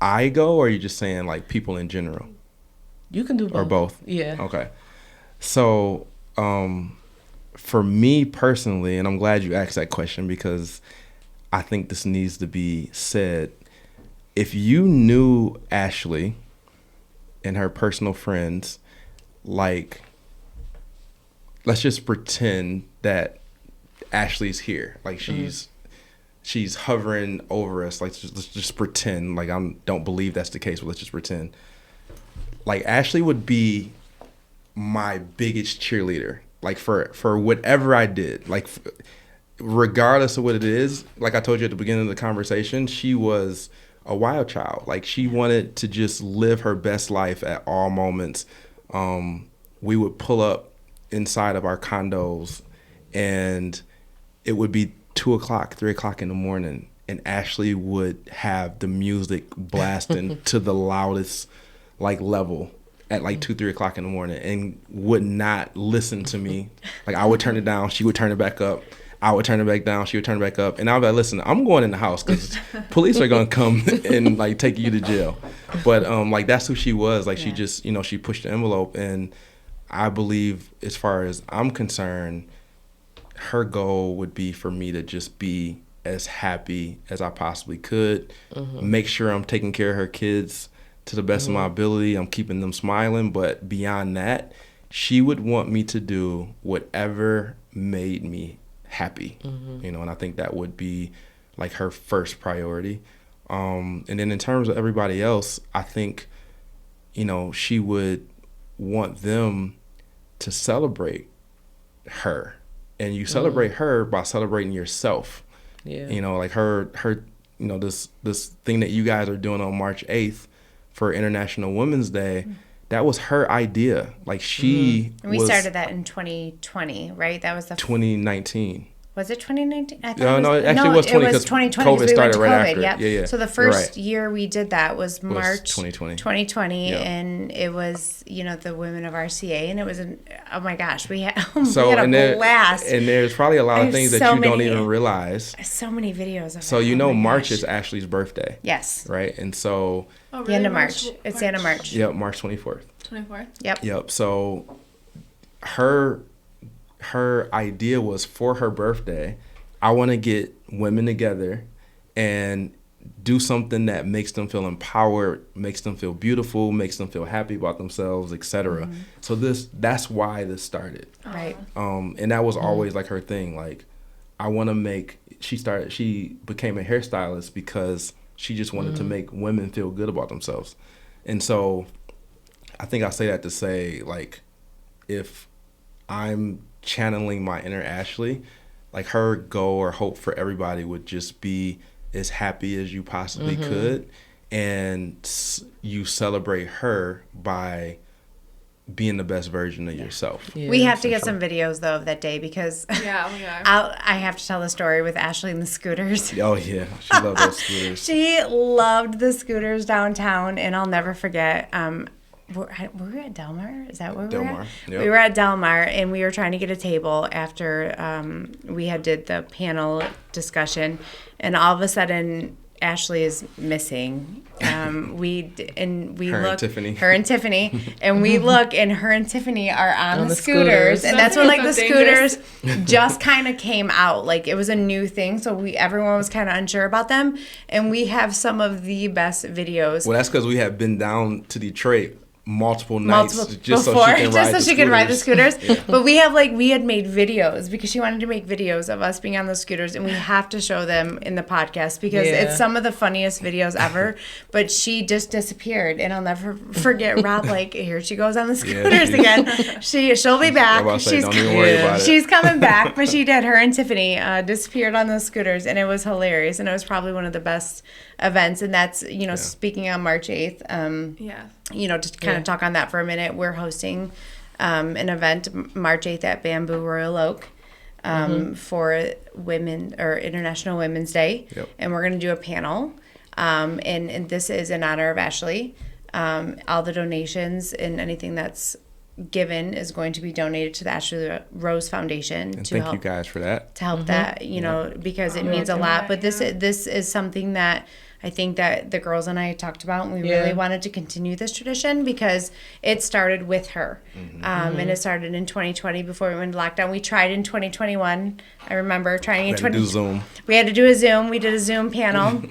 I go, or are you just saying like people in general?
You can do both.
Or both?
Yeah.
Okay. So, for me personally, and I'm glad you asked that question because I think this needs to be said. If you knew Ashley and her personal friends, like, let's just pretend that Ashley's here. Like she's hovering over us. Like let's just pretend. Like I don't believe that's the case, but let's just pretend. Like Ashley would be my biggest cheerleader. Like for whatever I did. Like regardless of what it is. Like I told you at the beginning of the conversation, she was a wild child. Like she wanted to just live her best life at all moments. We would pull up inside of our condos, and it would be 2:00, 3:00 in the morning, and Ashley would have the music blasting to the loudest like level at like 2, 3 o'clock in the morning, and would not listen to me. Like I would turn it down, she would turn it back up. I would turn it back down, she would turn it back up, and I would be like, listen, I'm going in the house because police are gonna come and like take you to jail. But like that's who she was. Like she just, you know, she pushed the envelope, and I believe, as far as I'm concerned, her goal would be for me to just be as happy as I possibly could, make sure I'm taking care of her kids to the best of my ability, I'm keeping them smiling, but beyond that, she would want me to do whatever made me happy, you know, and I think that would be like her first priority. And then in terms of everybody else, I think, you know, she would want them to celebrate her. And you celebrate her by celebrating yourself. Yeah. You know, like her, you know, this thing that you guys are doing on March 8th for International Women's Day, that was her idea. Like she
and we started that in 2020, right? That was the
2019.
Was it 2019? I thought
it was 20
it was
because
2020
COVID
we
started
went to
right
COVID.
after. Yeah.
So the first year we did that was March
2020.
And it was, you know, the women of RCA, and it was oh my gosh, we had,
so,
we had a blast.
And there's probably a lot of things that you don't even realize.
So many videos of
so
it.
You know, March is Ashley's birthday.
Yes.
Right, and so
Oh, really?
the end of March. It's the end of March.
Yeah, March 24th.
24th.
Yep.
So her idea was for her birthday, I want to get women together and do something that makes them feel empowered, makes them feel beautiful, makes them feel happy about themselves, etc. So that's why this started.
Right.
And that was always like her thing. Like, I want to make. She became a hairstylist because she just wanted to make women feel good about themselves. And so, I think I say that to say, like, if I'm channeling my inner Ashley, like, her goal or hope for everybody would just be as happy as you possibly could, and you celebrate her by being the best version of yourself.
Yeah.
We have to get some videos though of that day because
Yeah, we are.
I have to tell the story with Ashley and the scooters.
Oh yeah, she loved those scooters.
She loved the scooters downtown, and I'll never forget. Were we at Del Mar? Is that where we were
Del Mar,
at?
yep.
We were at Del Mar, and we were trying to get a table after we had did the panel discussion, and all of a sudden Ashley is missing.
Her
Look,
and Tiffany.
her and Tiffany, and we look, and her and Tiffany are on the
scooters.
scooters, and that's when like the
So dangerous.
scooters just kind of came out. Like, it was a new thing, so everyone was kind of unsure about them, and we have some of the best videos.
Well, that's because we have been down to Detroit multiple nights just
before,
so she can ride
so she could ride the scooters.
Yeah.
But we had made videos because she wanted to make videos of us being on the scooters, and we have to show them in the podcast because
Yeah.
it's some of the funniest videos ever. But she just disappeared, and I'll never forget Rob. Like, here she goes on the scooters again. She'll be back.
I'm about to say, don't even worry about it.
She's coming back, but she did. Her and Tiffany disappeared on those scooters, and it was hilarious, and it was probably one of the best events. And that's speaking on March 8th.
Yeah.
To kind of talk on that for a minute, we're hosting an event March 8th at Bamboo Royal Oak for women, or International Women's Day.
Yep.
And we're going to do a panel. And this is in honor of Ashley. All the donations and anything that's given is going to be donated to the Ashley Rose Foundation
And
to
thank
help
you guys for that.
that, because it means a lot. But this
yeah.
this is something that I think that the girls and I talked about, and we really wanted to continue this tradition because it started with her. And it started in 2020 before we went into lockdown. We tried in 2021. I remember trying in
We had to
2020.
do Zoom.
We had to do a Zoom. We did a Zoom panel.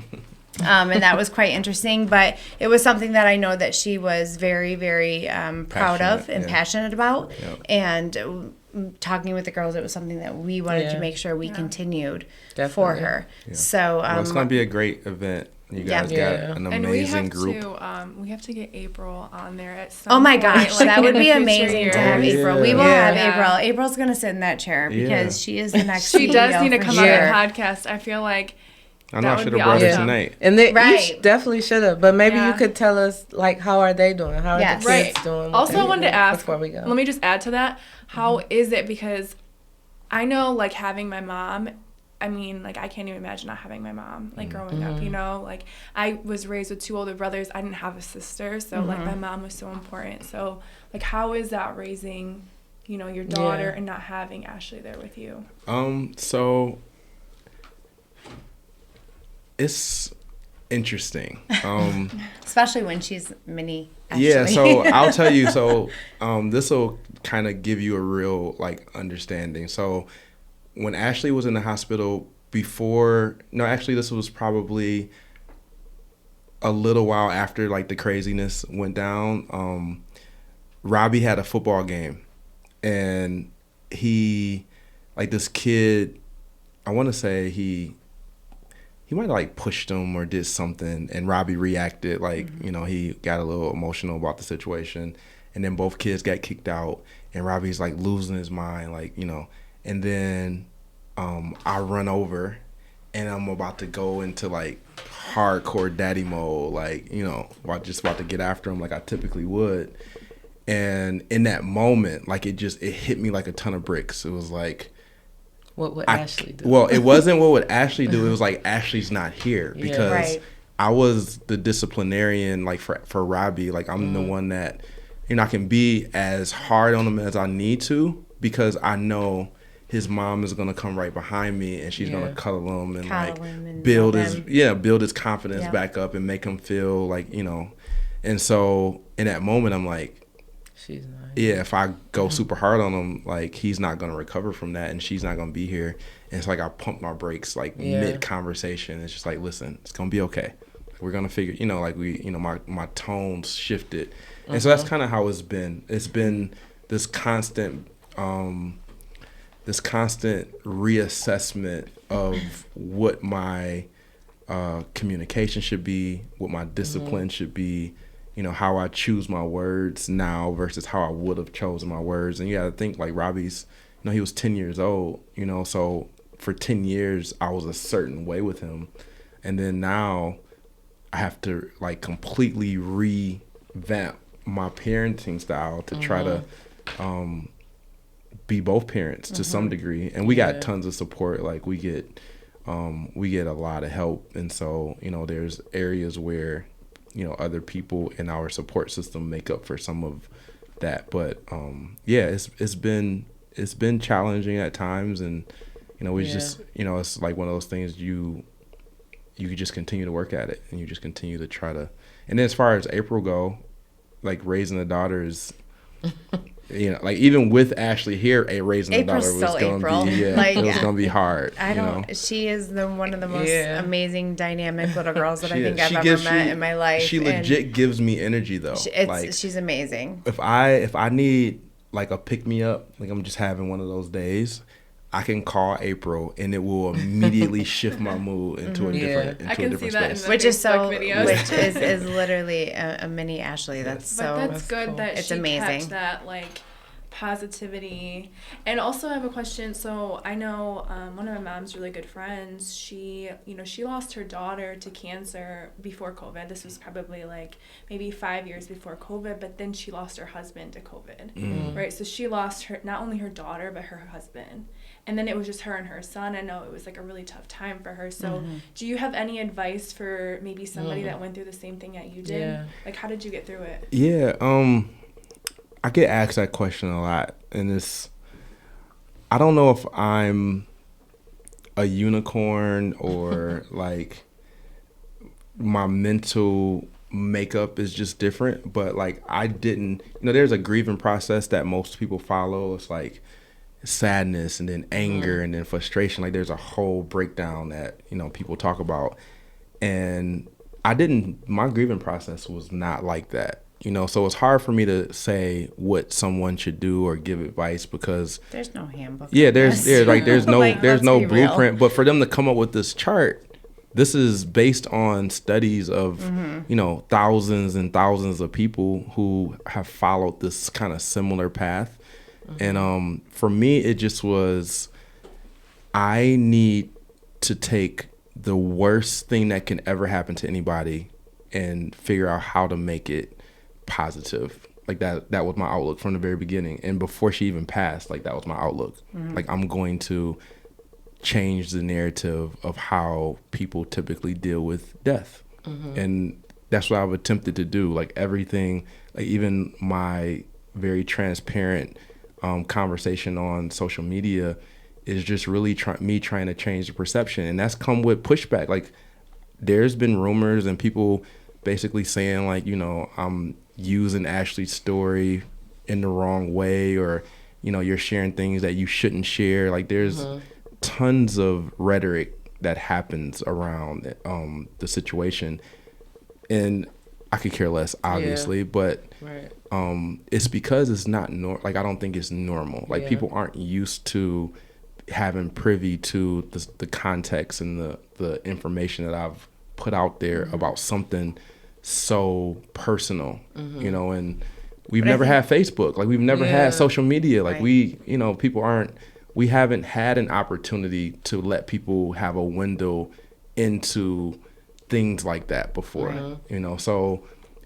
And that was quite interesting, but it was something that I know that she was very, very proud of
Passionate,
and
yeah.
passionate about.
Yep.
And talking with the girls, it was something that we wanted to make sure we continued for her.
Yeah.
So
Well, it's going to be a great event. You guys got an
And we
amazing
have
group.
we have to get April on there at some
Oh my
point,
gosh,
like,
that
in
would
the
be
future
amazing to have
years.
April.
Yeah.
We will
Yeah.
have
Yeah.
April. April's gonna sit in that chair because she is the next.
She does
CEO
need to
for
come
sure.
on the podcast. I feel like
I know
that
I
would
should
be
have brought her
awesome.
tonight.
And they
Right.
definitely should have. But maybe you
Yeah.
could tell us, like, how are they doing? How are
Yes.
the kids
Right.
doing?
Also, I wanted to ask
before we go.
Let me just add to that. How is it? Because I know, like, having my mom. I mean, like, I can't even imagine not having my mom, like, growing up, like, I was raised with two older brothers. I didn't have a sister, so, like, my mom was so important. So, like, how is that raising, your daughter and not having Ashley there with you?
So it's interesting.
Especially when she's mini. Ashley.
Yeah, so I'll tell you. So this will kind of give you a real, like, understanding. So when Ashley was in the hospital this was probably a little while after, like, the craziness went down. Robbie had a football game, and this kid, I want to say he might have, like, pushed him or did something, and Robbie reacted like, he got a little emotional about the situation, and then both kids got kicked out, and Robbie's, like, losing his mind, like, and then I run over, and I'm about to go into, like, hardcore daddy mode, like, just about to get after him like I typically would. And in that moment, like, it hit me like a ton of bricks. It was like,
What would Ashley do?
well, it wasn't what would Ashley do. It was like, Ashley's not here because
Right.
I was the disciplinarian, like, for Robbie. Like, I'm the one that, I can be as hard on him as I need to because I know his mom is gonna come right behind me and she's gonna cuddle him and build his confidence back up and make him feel like, And so in that moment, I'm like,
She's nice.
Yeah, if I go super hard on him, like he's not gonna recover from that, and she's not gonna be here. And it's like I pump my brakes like mid conversation. It's just like, listen, it's gonna be okay. We're gonna figure, like my tones shifted, and so that's kind of how it's been. It's been this constant reassessment of what my communication should be, what my discipline should be, how I choose my words now versus how I would have chosen my words. And you gotta think, like, Robbie's, he was 10 years old, so for 10 years I was a certain way with him. And then now I have to like completely revamp my parenting style to try to be both parents to some degree. And we got tons of support. Like we get a lot of help. And so, there's areas where, other people in our support system make up for some of that. But it's been challenging at times, and we just it's like one of those things you just continue to work at it, and you just continue to try to. And then as far as April go, like raising a daughter is like even with Ashley here, raising a daughter was going to be it was going to be hard.
She is one of the most amazing dynamic little girls that I think I've ever met in my life.
She legit gives me energy though.
She's amazing.
If I need like a pick me up, like I'm just having one of those days, I can call April and it will immediately shift my mood into a different
I can see that
space.
in the Facebook videos.
Which is literally a mini Ashley. That's
that's good
cool.
that
it's
she
amazing.
kept that like positivity. And also I have a question. So I know one of my mom's really good friends, she lost her daughter to cancer before COVID. This was probably like maybe 5 years before COVID, but then she lost her husband to COVID, right? So she lost not only her daughter, but her husband. And then it was just her and her son. I know it was like a really tough time for her. So do you have any advice for maybe somebody that went through the same thing that you did? Yeah. Like, how did you get through it?
Yeah, I get asked that question a lot. And I don't know if I'm a unicorn or like my mental makeup is just different. But like I didn't, there's a grieving process that most people follow. It's like sadness and then anger and then frustration. Like there's a whole breakdown that people talk about, and my grieving process was not like that, so it's hard for me to say what someone should do or give advice because
there's no handbook.
There's no
like,
there's no blueprint
real.
But for them to come up with this chart, this is based on studies of thousands and thousands of people who have followed this kind of similar path. And for me, it just was, I need to take the worst thing that can ever happen to anybody and figure out how to make it positive. Like that was my outlook from the very beginning. And before she even passed, like that was my outlook. Like I'm going to change the narrative of how people typically deal with death. And that's what I've attempted to do. Like everything, like even my very transparent conversation on social media is just really trying to change the perception, and that's come with pushback. Like there's been rumors and people basically saying like I'm using Ashley's story in the wrong way, or you're sharing things that you shouldn't share. Like there's tons of rhetoric that happens around the situation, and I could care less, obviously, but it's because it's not like I don't think it's normal. Like people aren't used to having privy to the context and the information that I've put out there about something so personal, and we've never had Facebook, like we've never had social media, like we haven't had an opportunity to let people have a window into things like that before, so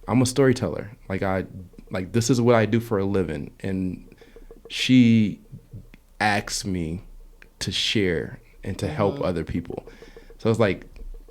I'm a storyteller. Like this is what I do for a living, and she asked me to share and to help other people. So it's like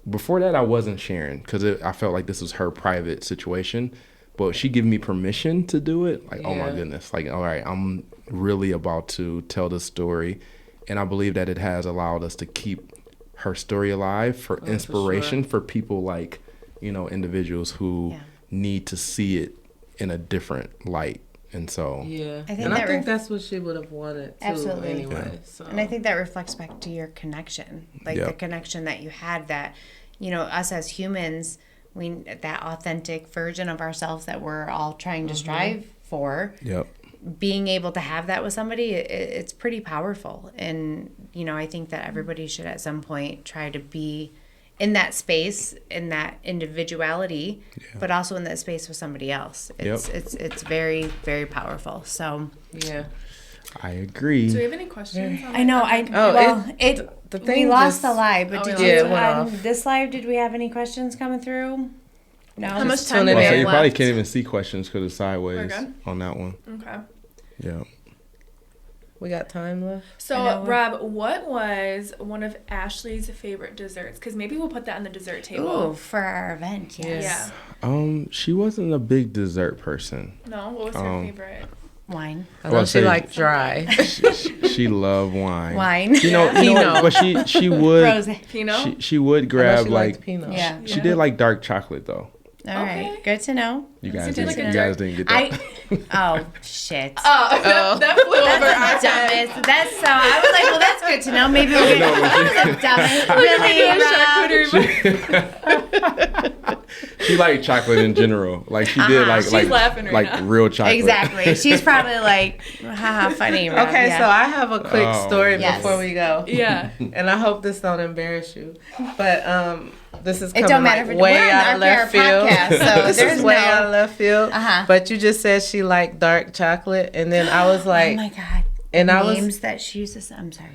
before that I wasn't sharing because I felt like this was her private situation, but she gave me permission to do it. Like oh my goodness, like all right, I'm really about to tell this story, and I believe that it has allowed us to keep her story alive for inspiration for people like individuals who need to see it in a different light. And so
Yeah,
I think
and
that
I think that's what she would have wanted too.
Absolutely.
Anyway, so.
And I think that reflects back to your connection, like the connection that you had. That, you know, us as humans, that authentic version of ourselves that we're all trying to strive for.
Yep.
Being able to have that with somebody, it's pretty powerful. And, you know, I think that everybody should at some point try to be in that space, in that individuality, but also in that space with somebody else. It's very, very powerful. So
Yeah.
I agree.
Do we have any questions? On
I know.
The thing
we lost
just-
the live, but did
yeah,
you
it went
on
off.
this live? Did we have any questions coming through? No.
How much time
tuning
do we
in.
So
have
you probably
left?
can't even see questions because it's sideways
We're good?
on that one.
Okay.
Yeah.
We got time left.
I
So,
know.
Rob, what was one of Ashley's favorite desserts? Because maybe we'll put that on the dessert table.
Ooh, for our event, yes.
Yeah.
She wasn't a big dessert person.
No, what was your favorite?
Wine.
I
Well,
know she
say-
liked dry.
She loved wine.
Wine.
You know,
Pinot.
but she would
Rosé.
Pinot?
she would
I know
grab
she
like
liked Pinot.
Yeah.
she did like dark chocolate though.
All right.
Okay.
Good to know.
You
Let's
guys
do
didn't,
like a
you guys didn't get that.
Oh, shit.
Oh, that flew over our
That's the
head.
dumbest. That's so. I was like, well, that's good to know. Maybe we'll get.
No,
That was the dumbest. Really, Rob?
She liked chocolate in general. Like she did like
She's laughing right
like
now.
real chocolate.
Exactly. She's probably like, haha, funny. Rob.
Okay,
Yeah.
so I have a quick
Oh,
story
yes.
before we go.
Yeah.
And I hope this don't embarrass you. But this is
It
coming
don't matter
like
if
way
we're on
out
our
of left field.
podcast, so
This
there's
is way
no-
out of left field.
Uh-huh.
But you just said she liked dark chocolate, and then I was
Oh
like,
my god.
and I
Names
was,
that she uses. I'm sorry.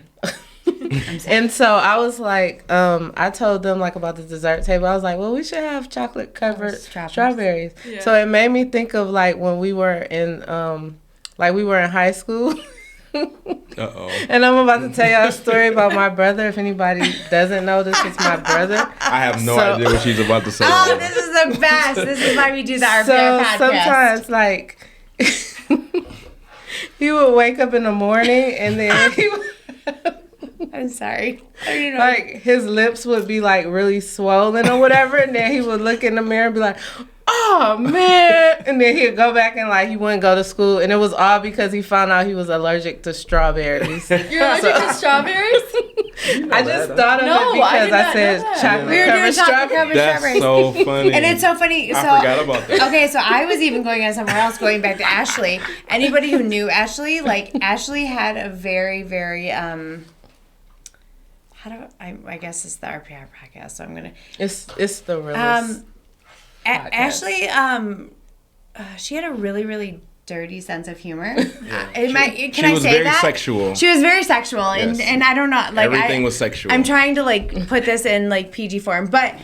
and so I was like, I told them like about the dessert table. I was like, well, we should have chocolate covered strawberries.
Yeah.
So it made me think of like when we were in, like we were in high school.
Uh-oh.
And I'm about to tell y'all a story about my brother. If anybody doesn't know, this is my brother.
I have no
So-
idea what she's about to say.
Oh, this is the best. This is why we do the RPR
So
podcast.
sometimes, like, he would wake up in the morning and then he would,
I'm sorry. I don't even know.
like, his lips would be, like, really swollen or whatever. And then he would look in the mirror and be like, oh, man. And then he'd go back and, like, he wouldn't go to school. And it was all because he found out he was allergic to strawberries.
You're allergic to strawberries?
I just thought of
No,
it
I
because
did
I
not
said
know that.
chocolate
We were doing
covered
chocolate
strawberries.
covered
That's
strawberries.
so funny.
And it's so funny. So,
I forgot about that.
Okay, so I was even going on somewhere else, going back to Ashley. Anybody who knew Ashley, like, Ashley had a very, very, I guess it's the RPR podcast, so I'm going to.
It's the realest. podcast.
Ashley, she had a really, really dirty sense of humor. Can
She
I
was
say
very
that?
sexual.
She was very sexual,
Yes.
and I don't know, like
Everything was sexual.
I'm trying to like put this in like PG form, but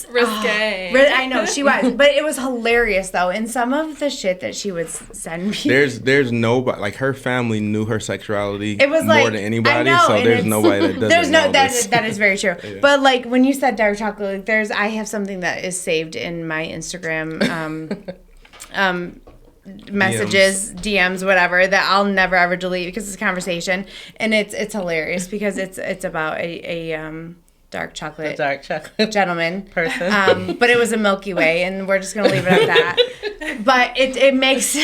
Risque.
I know she was, but it was hilarious though. And some of the shit that she would send me,
There's nobody, like her family knew her sexuality
it was
more
like
than anybody,
I know,
so
and
there's
it's-
nobody that doesn't
There's no
know
that
this.
that is very true.
Yeah.
But like when you said dark chocolate, like I have something that is saved in my Instagram messages, DMs, whatever, that I'll never ever delete because it's a conversation, and it's hilarious because it's about a dark chocolate
Dark chocolate
gentleman
person.
but it was a Milky Way, and we're just gonna leave it at that. But it makes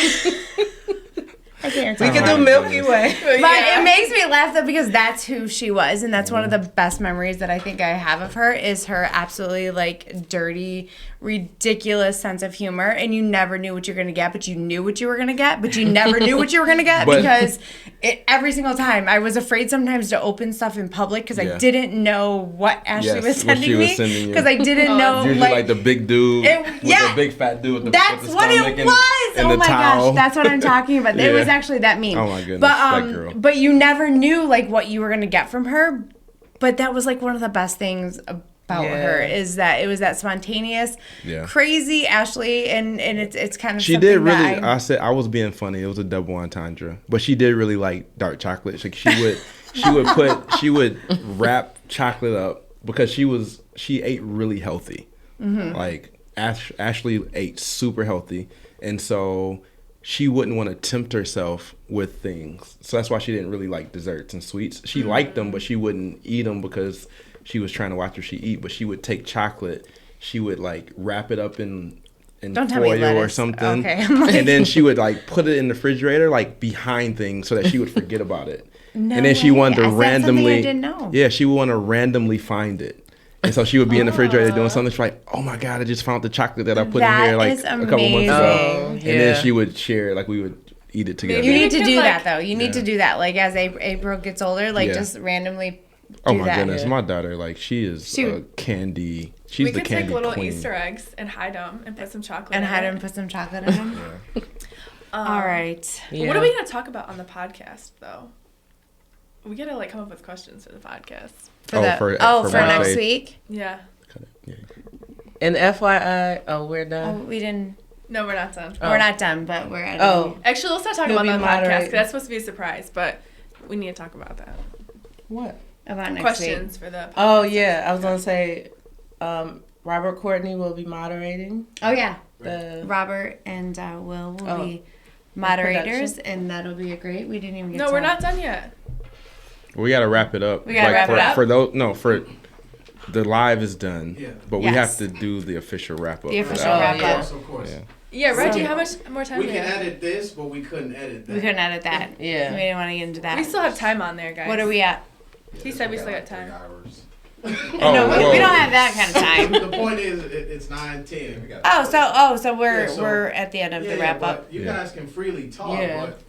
I can't
We
talk
could
about
do
it.
Milky Way.
But it makes me laugh though because that's who she was, and that's one of the best memories that I think I have of her is her absolutely like dirty, ridiculous sense of humor, and you never knew what you're gonna get, but you knew what you were gonna get, but you never knew what you were gonna get
But-
because every single time I was afraid sometimes to open stuff in public because I
Yeah.
didn't know what Ashley
Yes,
was
what she
sending
was
me
sending you.
because I didn't know
Usually like the big dude with
yeah.
the big fat dude with the
That's
with the
what
stomach
it
and,
was.
and
Oh
the
my
towel.
gosh, that's what I'm talking about. It
Yeah.
was actually that mean.
Oh my goodness,
but
that girl.
but you never knew like what you were gonna get from her. But that was like one of the best things about
Yeah.
her is that it was that spontaneous,
Yeah.
crazy Ashley, and it's kind of
She
something
did really.
that
I said I was being funny. It was a double entendre, but she did really like dark chocolate. Like she would wrap chocolate up because she ate really healthy.
Mm-hmm.
Like Ashley ate super healthy, and so she wouldn't want to tempt herself with things. So that's why she didn't really like desserts and sweets. She liked them, but she wouldn't eat them because she was trying to watch her she eat. But she would take chocolate. She would like wrap it up in in
Don't tell me
foil or
lettuce.
something.
Okay, I'm like-
And then she would like put it in the refrigerator, like behind things, so that she would forget about it.
No
and then she
way.
wanted to
That's something
randomly,
I didn't know.
yeah, she would want to randomly find it. And so she would be in the refrigerator doing something. She's like, "Oh my God, I just found the chocolate that I put in here like
is
a couple months ago."
amazing.
And then she would share, like we would eat it together.
You need to
Maybe
do
like-
that though. You need to do that. Like as April gets older, like
Yeah.
just randomly do
Oh my
that.
goodness, my daughter, like she is a candy. She's
We
the
could
candy
take little
queen.
Easter eggs and hide them and put some chocolate
And
in
hide
it.
and put some chocolate in them. All right.
Yeah.
What are we going to talk about on the podcast, though? We got to, like, come up with questions for the podcast.
For
For
March
next
8th.
week.
Yeah.
Yeah.
And FYI, we're
Oh,
done.
we didn't.
No, we're not done.
We're not done, but we're at.
Oh,
Actually, let's not talk
You'll
about that
be
on the podcast,
moderating.
because that's supposed to be a surprise, but we need to talk about that.
what?
about next
Questions
week.
for the podcast.
Oh yeah, I was gonna say, Robert Courtney will be moderating
Oh yeah,
the.
Robert and Will be moderators,
production.
and that'll be a great. We didn't even get.
No,
to
we're not done yet.
We got to wrap it up.
We gotta wrap it up?
For those, no, for the live is done.
Yeah.
But we
Yes.
have to do the official wrap up.
The
for
official
that.
wrap
Of
up.
course, of course.
Yeah.
Yeah, Reggie,
So-
how much more time
We
do we
can
have?
edit this, but we couldn't edit that.
We couldn't edit that.
Yeah.
We didn't want to get into that.
We still have time on there, guys.
What are we at?
He said we still got time.
Oh,
No, we
whoa.
don't have that kind of time.
The point is, it's 9:10.
So we're
Yeah, so-
we're at the end of the wrap up.
but you
Yeah.
guys can freely talk,
Yeah.
but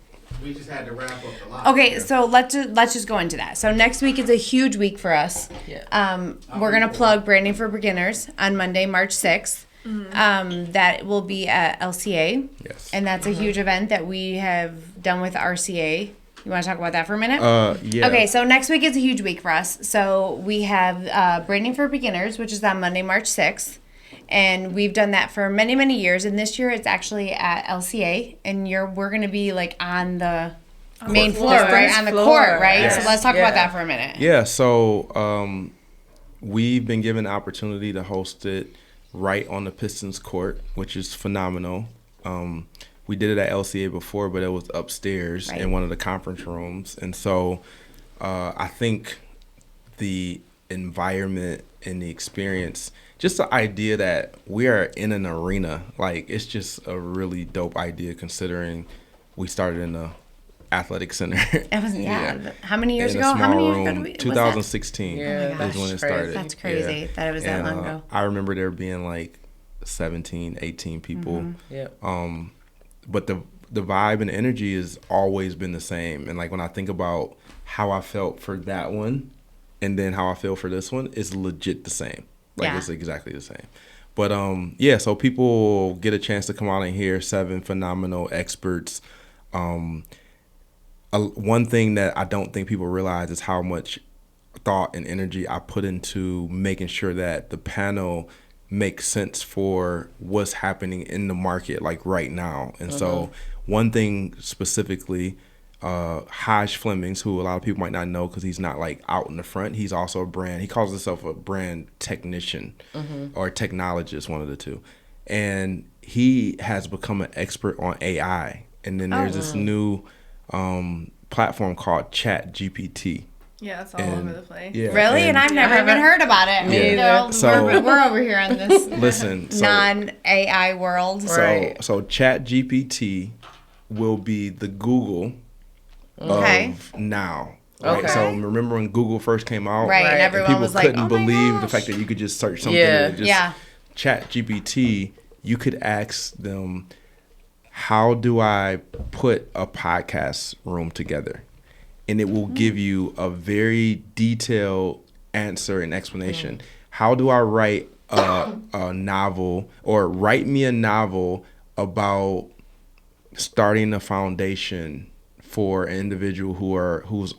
we just had to wrap up the line.
Okay, so let's just go into that. So next week is a huge week for us.
Yeah.
We're gonna plug Branding for Beginners on Monday, March 6th. That will be at LCA,
Yes.
and that's a huge event that we have done with RCA. You want to talk about that for a minute?
Yeah.
Okay, so next week is a huge week for us. So we have Branding for Beginners, which is on Monday, March 6th. And we've done that for many, many years. And this year it's actually at LCA. And we're going to be like on the main floor, right? On the
floor.
court, right?
Yes.
So let's talk
Yeah.
about that for a minute.
Yeah, so we've been given the opportunity to host it right on the Pistons court, which is phenomenal. We did it at LCA before, but it was upstairs
Right.
in one of the conference rooms. And so I think the environment and the experience, just the idea that we are in an arena, like it's just a really dope idea considering we started in the athletic center.
It was, How many years
in
ago?
a
How
small
many years
room,
ago was that?
2016
Yeah,
Oh my
is when it
gosh,
started.
That's crazy that it was that
And,
long ago.
I remember there being like 17, 18 people.
Mm-hmm.
Yeah.
But the vibe and energy has always been the same. And like when I think about how I felt for that one and then how I feel for this one, it's legit the same. Like
Yeah.
it's exactly the same. But yeah, so people get a chance to come out and hear 7 phenomenal experts. One thing that I don't think people realize is how much thought and energy I put into making sure that the panel makes sense for what's happening in the market like right now. And so one thing specifically, Haj Flemings, who a lot of people might not know because he's not like out in the front, he's also a brand, he calls himself a brand technician or technologist, one of the two. And he has become an expert on AI. And then there's this new platform called Chat GPT.
Yeah, it's all
And-
over the place.
Yeah,
Really? And I've never even heard about it.
Me
Yeah.
either.
So-
We're over here on this
Listen, so,
non-AI world.
Right.
so Chat GPT will be the Google
Okay.
of now. Right?
Okay.
So remember when Google first came out?
Right, and
Right.
everyone
People
was like,
couldn't
"Oh my
believe the
gosh."
fact that you could just search something.
Yeah.
And just
Yeah.
Chat GPT, you could ask them, how do I put a podcast room together? And it will give you a very detailed answer and explanation. How do I write a novel, or write me a novel about starting a foundation for an individual who's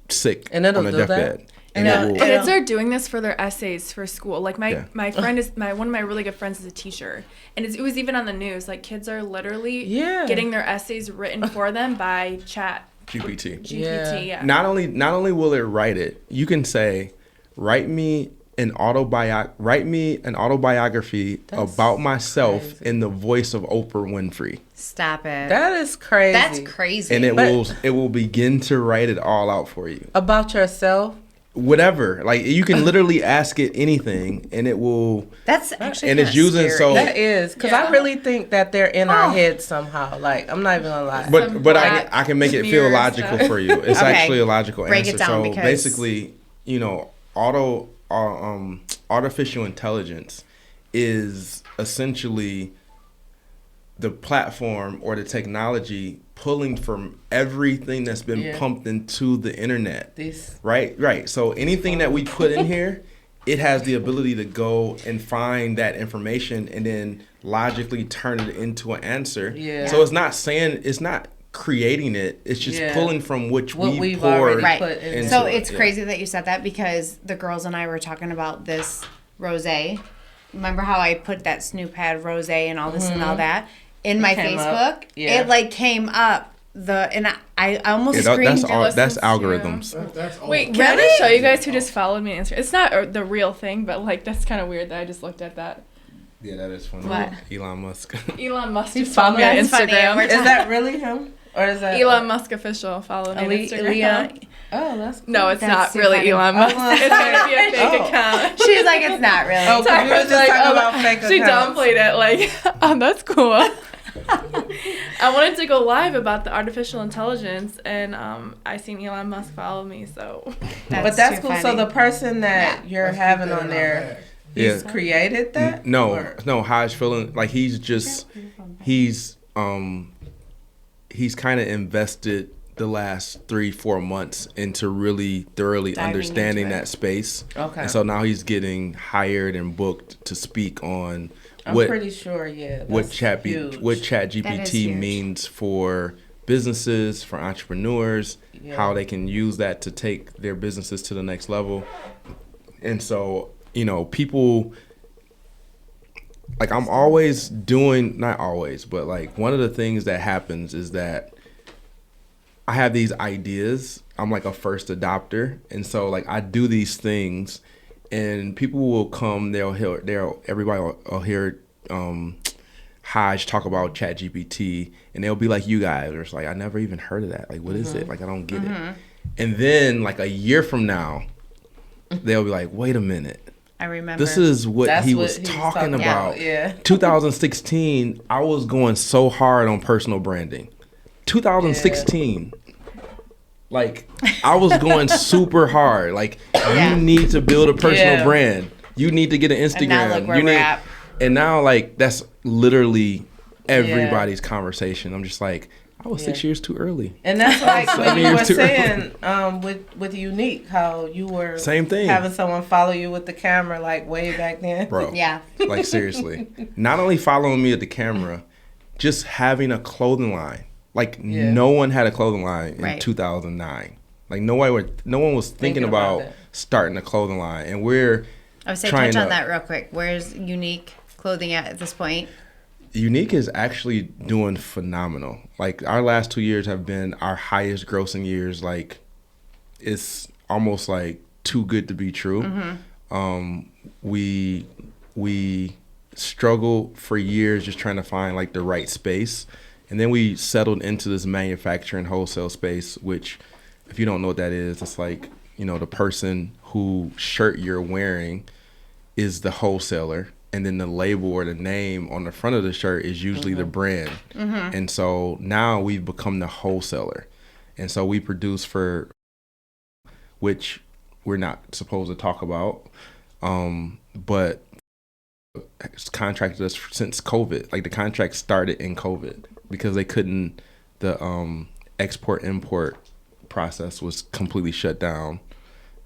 sick
And it'll
on a
do
deathbed?
that?
And
Yeah.
it will,
Kids are doing this for their essays for school. Like
Yeah.
my friend is one of my really good friends is a teacher, and it was even on the news. Like kids are literally
Yeah.
getting their essays written for them by Chat
GPT.
GPT. Yeah.
Not only will it write it, you can say, write me an autobiography
That's
about myself
crazy.
in the voice of Oprah Winfrey,
Stop it.
That is crazy.
That's crazy.
and
But-
it will begin to write it all out for you.
About yourself.
whatever. Like you can literally ask it anything, and it will.
That's actually
and it's using
scary.
so.
That is, because I really think that they're in our heads somehow. Like, I'm not even gonna lie.
But I can make it feel logical for you. It's
Okay.
actually a logical
Break
answer.
it down,
So
because-
basically, artificial intelligence is essentially the platform or the technology pulling from everything that's been pumped into the internet. Right. So anything that we put in here, it has the ability to go and find that information and then logically turn it into an answer.
Yeah.
So it's not creating it. It's just pulling from what we've poured
Right.
put in.
So it's crazy that you said that, because the girls and I were talking about this rosé. Remember how I put that Snoop had rosé and all this and all that in my Facebook? It like came up I almost screamed.
That's algorithms.
That's all.
Wait, can I just show you guys who just followed me on Instagram? It's not the real thing, but like that's kind of weird that I just looked at that.
Yeah, that is funny.
What?
Elon Musk.
Elon Musk just followed me on
That's funny.
Instagram.
Is that really him? Or is that
Elon Musk official followed me on Instagram.
Oh, that's cool.
No, it's
That's
not
too
really
funny.
Elon Musk. It's gonna be a fake account.
She's like, it's not really.
Oh, 'cause we were just talking about fake
She
accounts.
downplayed it like, oh, that's cool. I wanted to go live about the artificial intelligence, and I seen Elon Musk follow me, so.
But that's
too
cool. So
funny.
the person that you're
Let's
having
keep that
on
in our
there,
bag.
he's
Yeah.
created that?
No,
Or-
no. Hajj feeling like he's kind of invested the last 3-4 months into really thoroughly
Diving
understanding
into it.
that space.
Okay.
And so now he's getting hired and booked to speak on
I'm
what
pretty sure,
what
that's
chat
huge.
That is
GPT
huge.
means for businesses, for entrepreneurs, how they can use that to take their businesses to the next level. And so, people, like I'm always doing, not always, but like one of the things that happens is that I have these ideas. I'm like a first adopter. And so like I do these things and people will come, everybody will hear Hajj talk about ChatGPT, and they'll be like, you guys, or it's like, I never even heard of that. Like, what is it? Like, I don't get it. And then like a year from now, they'll be like, wait a minute.
I remember.
This is what
That's
he
what
was
he was
talking
talking
about.
about, yeah.
2016, I was going so hard on personal branding. 2016. Like, I was going super hard. Like, you need to build a personal brand. You need to get an Instagram.
And now look where
you
we're
need,
at.
And now, like, that's literally everybody's conversation. I'm just like, I was 6 years too early.
And that's like when
7
you were
years too
saying with Unique, how you were
Same thing.
having someone follow you with the camera like way back then.
Bro.
Yeah.
Like, seriously. Not only following me at the camera, just having a clothing line. Like, no one had a clothing line in
Right.
2009. Like, no one was thinking about
it.
starting a clothing line. And we're
I would say
trying
touch on
to-
that real quick. Where's Unique Clothing at this point?
Unique is actually doing phenomenal. Like, our last 2 years have been our highest grossing years. Like, it's almost like too good to be true. We struggled for years just trying to find like the right space. And then we settled into this manufacturing wholesale space, which, if you don't know what that is, it's like, the person whose shirt you're wearing is the wholesaler. And then the label or the name on the front of the shirt is usually the brand. And so now we've become the wholesaler. And so we produce for, which we're not supposed to talk about, but it's contracted us since COVID. Like, the contract started in COVID because they couldn't, the export-import process was completely shut down.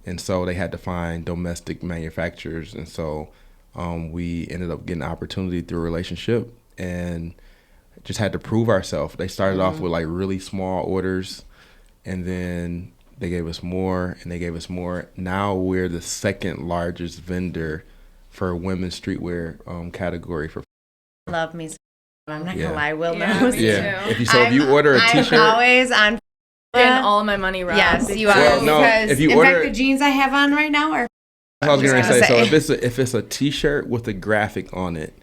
And so they had to find domestic manufacturers. And so we ended up getting an opportunity through a relationship and just had to prove ourselves. They started off with like really small orders, and then they gave us more and they gave us more. Now we're the second largest vendor for women's streetwear category for.
Love me. I'm not
Yeah.
gonna lie. Will
Yeah,
knows.
me
Yeah.
too.
If you order a
I'm
t-shirt,
always on.
Getting all of my money robbed.
Yes, you are.
Well, no,
because
if you
in
order-
fact, the jeans I have on right now are.
I was gonna
just
say,
gonna
so if it's a t-shirt with a graphic on it,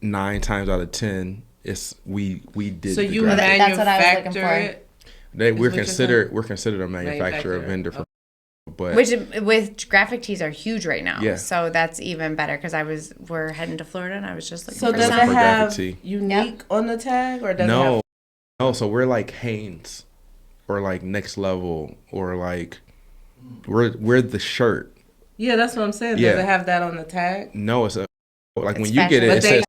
9 times out of 10, it's we did.
So
the
you
graphic.
That's what I was looking
manufacture
for.
it.
We're
is what you're
considered a manufacturer,
Manufacturer.
vendor for. But
Which with graphic tees are huge right now.
Yeah.
So that's even better because we're heading to Florida and I was just looking
So
for
does it
some.
for
have
graphic tee.
unique on the tag or does it have?
No, so we're like Hanes or like Next Level or like we're the shirt.
Yeah, that's what I'm saying.
Yeah.
Does it have that on the tag?
No, it's a like
It's
when you get it,
fashion.
it
But
says.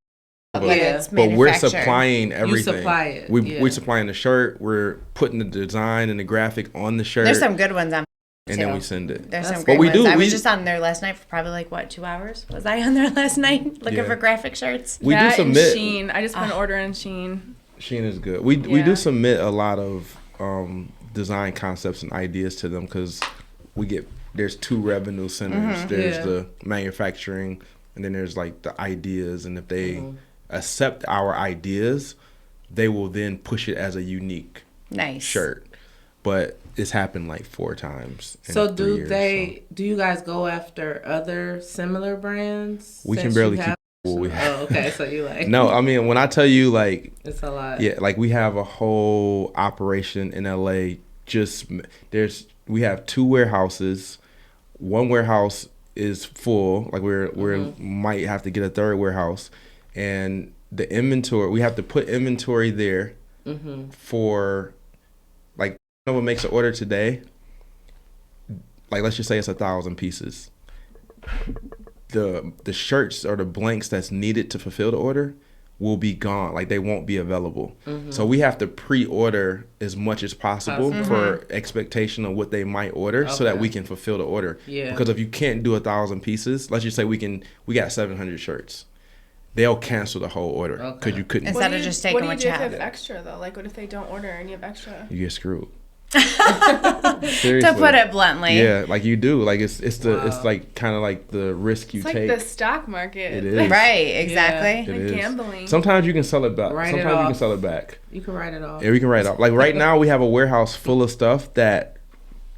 But
Yeah.
it's
But we're
manufactured.
supplying everything.
supply it, yeah.
We're supplying the shirt. We're putting the design and the graphic on the shirt.
There's some good ones on.
and
too.
then we send it.
There's some
But
great
we
ones.
do-
I was
we-
just on there last night for probably like what 2 hours? Was I on there last night looking
Yeah.
for graphic shirts?
We do
That and
submit.
Shein. I just put an order in Shein.
Shein is good. We
Yeah.
do submit a lot of design concepts and ideas to them because there's 2 revenue centers. There's
Yeah.
the manufacturing, and then there's like the ideas. And if they accept our ideas, they will then push it as a unique
Nice
shirt. But it's happened like 4 times. In
So
3
do
years,
do you guys go after other similar brands?
We can
since
barely
you
keep
have-
what we have.
Oh, okay. So you like
No, I mean when I tell you like
it's a lot.
yeah, like we have a whole operation in LA. We have 2 warehouses. One warehouse is full. Like we might have to get a 3rd warehouse, and the inventory we have to put inventory there for like someone makes an order today. Like let's just say it's 1,000 pieces. The shirts or the blanks that's needed to fulfill the order will be gone. Like they won't be available. So we have to pre-order as much as possible for expectation of what they might order so that
Okay.
we can fulfill the order.
Yeah.
Because if you can't do 1,000 pieces, let's just say we got 700 shirts. They'll cancel the whole order because
Okay.
you couldn't.
Instead of just taking
what do
what
you do
you
if you
have.
have extra though? Like what if they don't order and you have extra?
You get screwed.
To
Seriously.
put it bluntly.
Yeah, like you do. Like it's
Wow.
like kind of like the risk you
It's like
take.
the stock market.
It is.
Right, exactly.
It
Like
is.
gambling.
Sometimes you can sell it back.
Write it
Sometimes you can
off.
sell it back.
You can write it off.
Yeah, we can write off. Like right now, we have a warehouse full of stuff that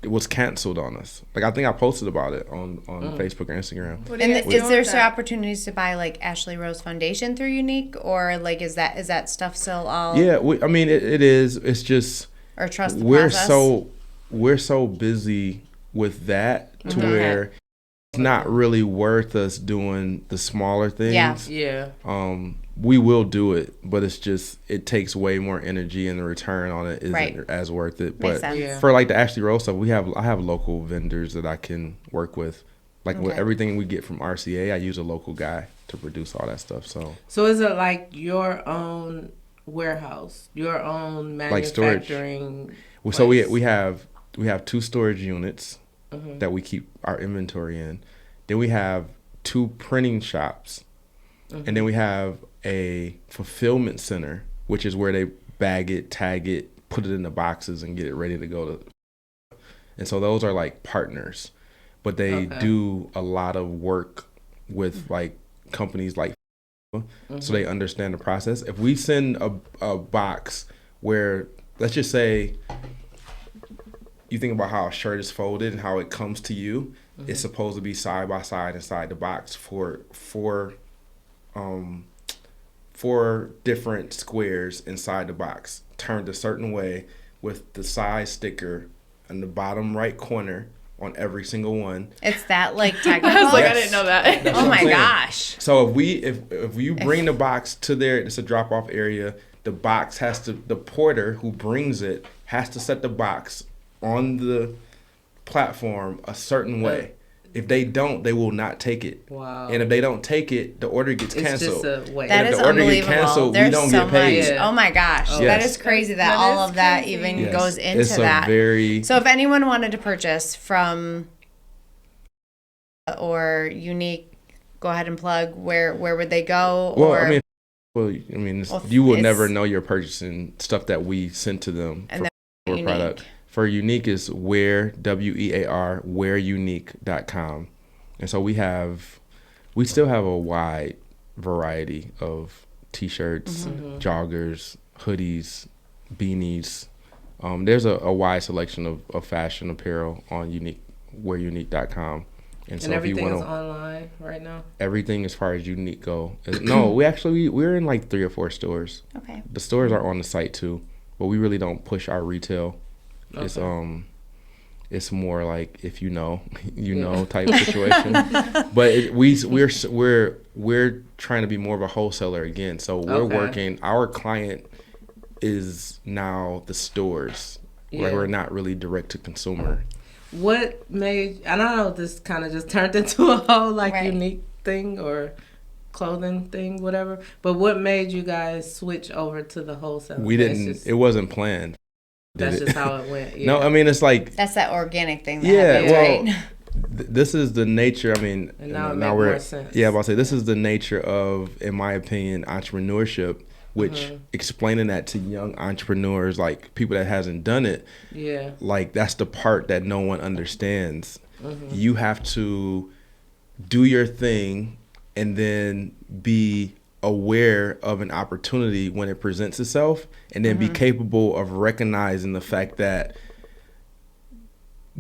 was canceled on us. Like I think I posted about it on Facebook or Instagram.
What do
And
you guys
is
do
there
with
still
that?
opportunities to buy like Ashley Rose Foundation through Unique, or like is that stuff still all
Yeah, I mean it is. It's just
or trust the
we're
process?
we're so busy with that to
Mhm.
where it's not really worth us doing the smaller things.
Yeah.
Yeah.
We will do it, but it's just it takes way more energy, and the return on it isn't
Right.
as worth it.
Makes
But
sense.
Yeah.
for like the Ashley Rose stuff, I have local vendors that I can work with. Like with
Okay.
everything we get from RCA, I use a local guy to produce all that stuff. So
So is it like your own warehouse, your own
Like storage.
manufacturing?
so
place?
we have 2 storage units that we keep our inventory in. Then we have 2 printing shops, and then we have a fulfillment center, which is where they bag it, tag it, put it in the boxes, and get it ready to go to. And so those are like partners, but they
Okay.
do a lot of work with like companies like, so they understand the process. If we send a box where, let's just say, you think about how a shirt is folded and how it comes to you, it's supposed to be side by side inside the box for four different squares inside the box, turned a certain way with the size sticker in the bottom right corner on every single one.
It's that like
I
technical.
was like, I
Yes.
didn't know that.
That's
Oh
what
my
I'm saying.
gosh.
So if you bring the box to there, it's a drop off area. The box the porter who brings it has to set the box on the platform a certain way. If they don't, they will not take it.
Wow.
And if they don't take it, the order gets
It's
canceled.
just a wait.
That
if
is
the order get
unbelievable.
canceled, we
There's
don't
so
get paid.
much.
Yeah.
Oh my gosh.
Oh.
That
Yes.
is crazy that
That
all
is
of that
crazy.
even
Yes.
goes into
it's
that.
A very
So if anyone wanted to purchase from or Unique, go ahead and plug where would they go?
well.
or
I mean,
Well,
you will
it's-
never know you're purchasing stuff that we sent to them
And
for
Unique.
product. For Unique is wearunique.com, and so we still have a wide variety of t-shirts, joggers, hoodies, beanies. There's a wide selection of fashion apparel on wearunique.com. And so
And
if you
everything
want
is online right now.
everything as far as Unique go, no, we're in like 3 or 4 stores.
okay.
The stores are on the site too, but we really don't push our retail. It's it's more like if you know, you know type situation. But we're trying to be more of a wholesaler again. So we're working. Our client is now the stores. Like we're not really direct to consumer.
What made, I don't know, this kind of just turned into a whole like unique thing or clothing thing, whatever. But what made you guys switch over to the wholesale?
We didn't. It wasn't planned.
That's just how it went. Yeah.
No, I mean it's like
that's that organic thing. That happens, right?
This is the nature. I mean,
and now we're more sense.
Yeah, I'm about to say this is the nature of, in my opinion, entrepreneurship. Which explaining that to young entrepreneurs, like people that hasn't done it, like that's the part that no one understands. You have to do your thing and then be aware of an opportunity when it presents itself, and then be capable of recognizing the fact that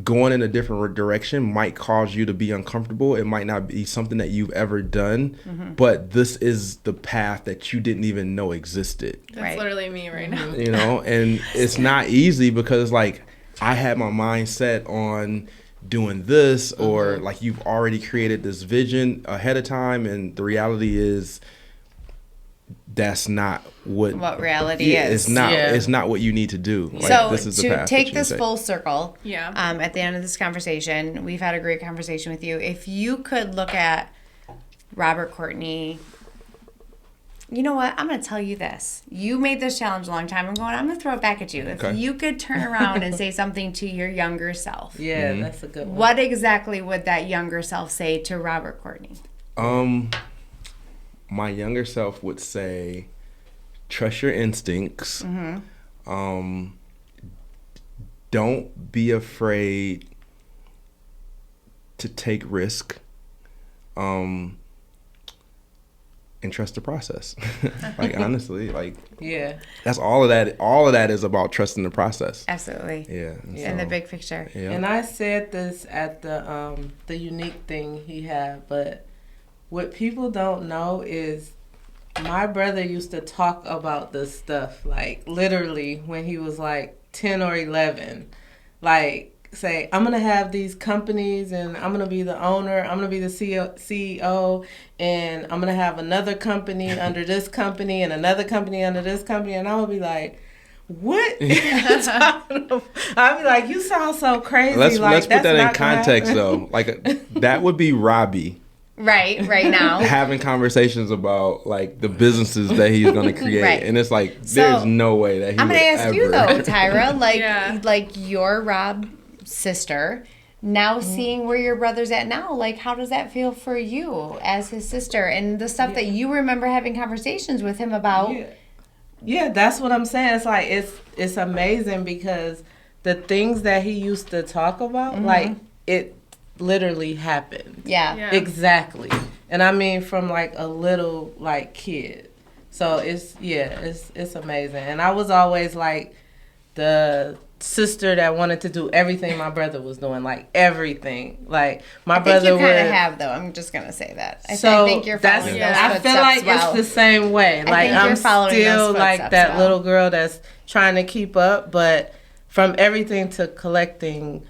going in a different direction might cause you to be uncomfortable. It might not be something that you've ever done, but this is the path that you didn't even know existed.
That's literally me right now.
You know, and it's not easy because like I had my mind set on doing this, or like you've already created this vision ahead of time, and the reality is that's not what reality is. It's not what you need to do. Like,
so
this is the
to
path
take this full circle,
at
the end of this conversation, we've had a great conversation with you. If you could look at Robert Courtney, you know what? I'm going to tell you this. You made this challenge a long time ago, and I'm going to throw it back at you. If you could turn around and say something to your younger self.
Yeah, that's a good one.
What exactly would that younger self say to Robert Courtney?
My younger self would say, trust your instincts. Don't be afraid to take risk. And trust the process. Like honestly, like that's all of that. All of that is about trusting the process.
Absolutely.
Yeah.
In the big picture.
Yeah.
And I said this at the unique thing he had, but what people don't know is my brother used to talk about this stuff, like literally when he was like 10 or 11. Like say, I'm going to have these companies and I'm going to be the owner, I'm going to be the CEO, and I'm going to have another company under this company and another company under this company. And I would be like, what are you talking about? I'd be like, you sound so crazy.
Let's
like,
put that in context though. Like that would be Robbie.
Right now.
Having conversations about like the businesses that he's going to create. And it's like, there's no way that he
I'm going to ask you though, Tyra, like, like your Rob sister, now seeing where your brother's at now, like how does that feel for you as his sister and the stuff that you remember having conversations with him about?
Yeah, that's what I'm saying. It's like, it's amazing because the things that he used to talk about, like it literally happened.
Yeah.
Exactly. And I mean from like a little like kid. So it's amazing. And I was always like the sister that wanted to do everything my brother was doing, like everything. Like my brother would.
I think you kind of have though. I'm just gonna say that. I think you're following those
I feel like it's the same way. Like I'm still like that little girl that's trying to keep up, but from everything to collecting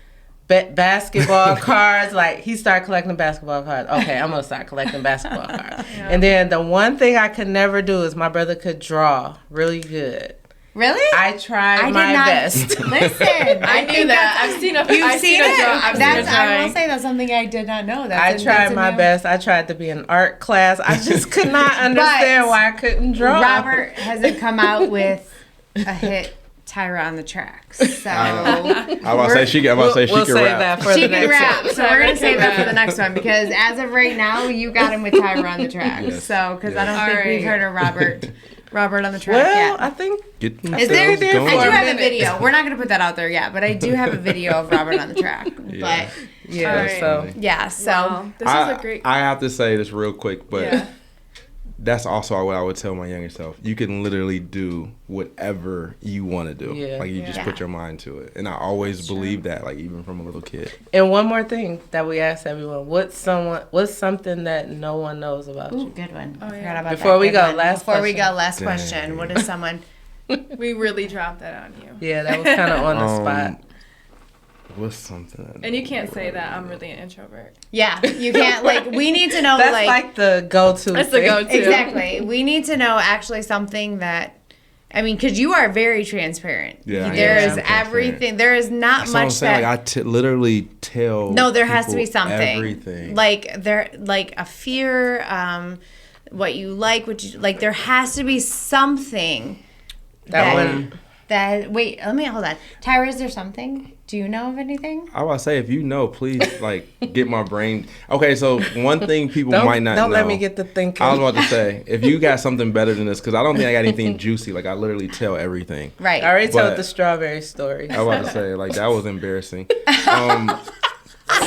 basketball cards, like he started collecting basketball cards. Okay, I'm gonna start collecting basketball cards. And then the one thing I could never do is my brother could draw really good.
Really?
I tried my best.
Listen,
I knew that. I've seen a
You've seen it? I will say that's something I did not know.
I tried my best. I tried to be in art class. I just could not understand why I couldn't draw.
Robert hasn't come out with a hit Tyra on the tracks. So
I was say she can rap.
That for
she
the
can
next
rap.
one.
So we're gonna save that for the next one because as of right now, you got him with Tyra on the tracks.
Yes.
So because I don't think we've heard of Robert on the track
well,
yet.
I think
is there? I do have a video. We're not gonna put that out there yet, but I do have a video of Robert on the track. But
so
wow. This is a great.
I have to say this real quick, but that's also what I would tell my younger self. You can literally do whatever you want to do. Like you just put your mind to it. And I always believe that, like even from a little kid.
And one more thing that we ask everyone: what's something that no one knows about you?
Good one.
Oh,
I forgot about
Before
that.
we
Good
go,
one. Last question. What is someone?
We really dropped that on you.
Yeah, that was kind of on the spot.
What's something?
And you can't say that I'm really an introvert.
Yeah, you can't, like, we need to know,
That's like the go-to.
That's the
thing.
go-to.
Exactly. We need to know actually something that, I mean, because you are very transparent.
Yeah, I
there
am
is
transparent.
everything. There is not
That's what I'm
much
saying.
that.
Like literally tell.
No, there has to be
people
something.
Everything.
Like a fear, what you like, what you like. There has to be something that wait, hold on. Tyra, is there something? Do you know of anything?
I was say, if you know, please like get my brain. Okay, so one thing people might not know.
Don't let me get to thinking.
I was about to say, if you got something better than this, because I don't think I got anything juicy. Like I literally tell everything.
Right.
I already told
But-
the strawberry story.
I was about to say, like that was embarrassing.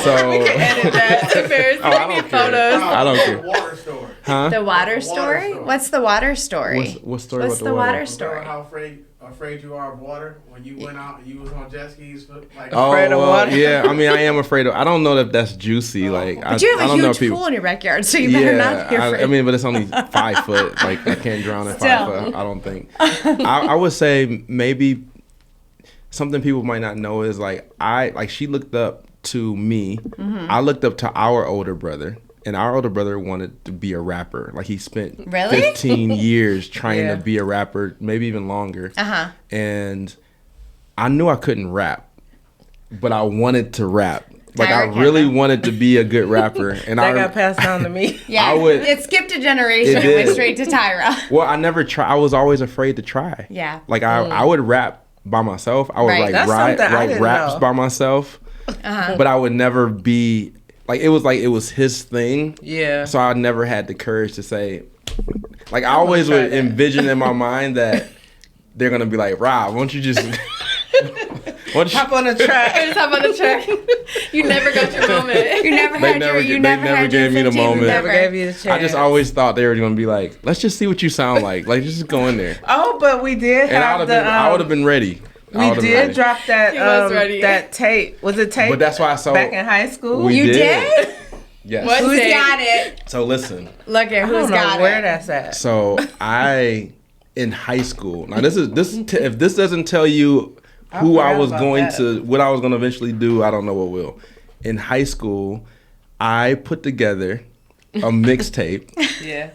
So
Edit that. Embarrassing.
Oh, I don't care.
Photos.
I don't care.
The water story.
Huh?
The water
The
story?
water story.
What's the water story?
What story
What's
about
the water
Remember
story?
how afraid you are of water when you went out and you was on jet skis? Like,
Oh,
Afraid of
well,
water?
yeah. I mean, I am afraid of. I don't know if that's juicy. Like,
But you
I
have a
don't know
huge
if people.
pool in your backyard, so you better not be afraid.
I mean, but it's only 5 foot. Like, I can't drown at 5 foot. I don't think. I would say maybe something people might not know is like she looked up to me.
Mm-hmm.
I looked up to our older brother. And our older brother wanted to be a rapper. Like he spent
Really?
15 years trying
Yeah.
to be a rapper, maybe even longer.
Uh-huh.
And I knew I couldn't rap, but I wanted to rap. Like I
Tyra
really
Kendall.
wanted to be a good rapper. And
That got passed down to me.
Yeah,
I would-
it skipped a generation
It
and went
did.
straight to Tyra.
well, I never try. I was always afraid to try.
Yeah.
Like I would rap by myself. I would
Right.
like
That's
write
something I didn't
raps
know.
by myself,
Uh-huh.
but I would never be like it was his thing.
Yeah.
So I never had the courage to say, like I always
try
would
that.
envision in my mind that they're gonna be like, Rob, why don't you just, why don't you,
Hop on the track.
Just hop on the track. You never got your moment.
You never
They
had
never-
your, you
they
never
never
had your
gave me the
15
moment.
Never
Never
gave you the chance.
I just always thought they were gonna be like, let's just see what you sound like just go in there,
Oh, but we did
and
have the.
I would have been ready. I
We
would've been
did
ready.
drop that.
He was ready.
That tape. Was it tape?
But that's why I saw.
back in high school.
We
You
did.
did?
Yes.
What?
Who's
Tape.
got it?
So listen.
Look at
I
who's
don't know
got
where
it.
that's at.
So I in high school. Now this if this doesn't tell you who I
forgot
was
about
going
that.
to, what I was going to eventually do, I don't know what will. In high school, I put together a mixtape.
Yeah.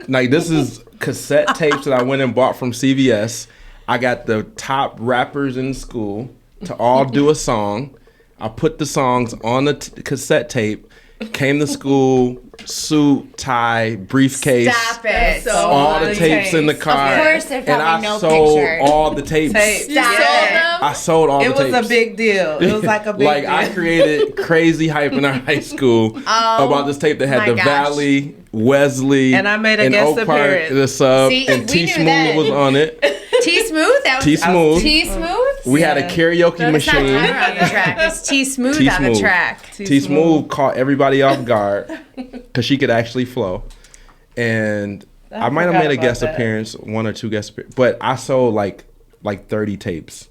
Like this is cassette tapes that I went and bought from CVS. I got the top rappers in school to all do a song. I put the songs on the cassette tape. Came to school, suit, tie, briefcase.
Stop it.
So
All the
many
tapes in the car.
Of course, there's
and
probably
I
no
sold
picture.
all the tapes.
Tape.
You sold them?
I sold all
It
the
was
tapes.
a big deal. It was like a big
Like
deal.
I created crazy hype in our high school about this tape that had
my
the
gosh.
Valley, Wesley,
And I made a guest
Oak Park,
appearance.
the sub,
See,
and
we
T
knew
Smooth
that.
was on it.
T Smooth? That was
T Smooth.
T Smooth?
We had a
Yeah.
karaoke
It's not
machine.
Tyra on the track. It's T Smooth
T
on the
Smooth.
track.
T Smooth caught everybody off guard because she could actually flow. And I might have
forgot
made a
about
guest
that.
appearance, 1 or 2 guest appearances, but I sold like 30 tapes.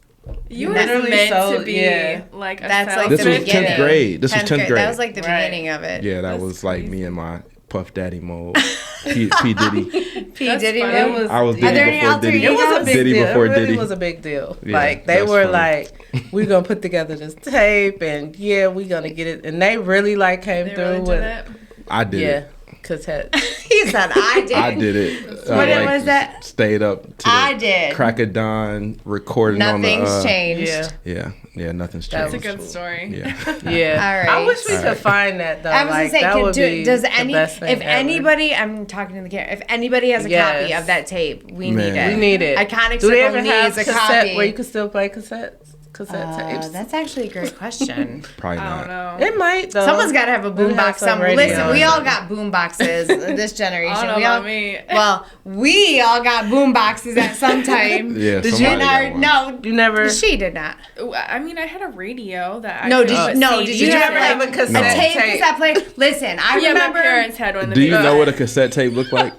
You were
Literally
meant to
sold-
be
yeah.
like a
That's like
This
the
was
beginning.
10th grade. This was 10th grade.
That was like the
Right.
beginning of it.
Yeah, that
That's
was like me
crazy.
and my Puff Daddy mode. P Diddy.
P.
That's
Diddy.
funny.
It was.
I was
Are
Diddy
there any
before
alter
Diddy.
It was a
egos?
big
Diddy
deal.
before
It really
Diddy.
was a big deal.
Yeah,
like they
that's
were
funny.
like, we're gonna put together this tape, and yeah, we're gonna get it. And they really like came
They
through
really
with
did it.
I did
yeah,
it.
cassette.
He said, I did.
I did it.
What was that?
Stayed up to
I
the
did.
crack of dawn recording
Nothing's
on the.
changed.
Yeah,
Yeah, nothing's
That
It's
changed.
a good story.
Yeah.
yeah.
All right.
I wish we
All
could
right.
find that though.
I was
like,
gonna
that
say,
would be
does
the
any,
best thing
if
ever.
anybody, I'm talking to the camera, if anybody has a
Yes.
copy of that tape, we
Man.
need it.
We need it.
Iconic
Do they
Circle
ever have
needs a
cassette
copy.
where you can still play cassette tapes?
That's actually a great question.
Probably
I don't
not.
know.
It might though.
Someone's got to have a
We'll
boom
have
box.
some
Listen,
radio.
we all got boom boxes this
I
generation.
don't know
We all,
about me.
well, we all got boom boxes at some time.
Yeah,
Did you
somebody got one.
No,
You never.
she did not.
I mean, I had a radio that I
No,
could
did
put
you, no,
CDs
did you
Did you
have
ever have a
like
cassette
a tape
tape?
cassette player? Listen, I
Yeah,
remember.
my parents had one.
Do you know what a cassette tape looked like?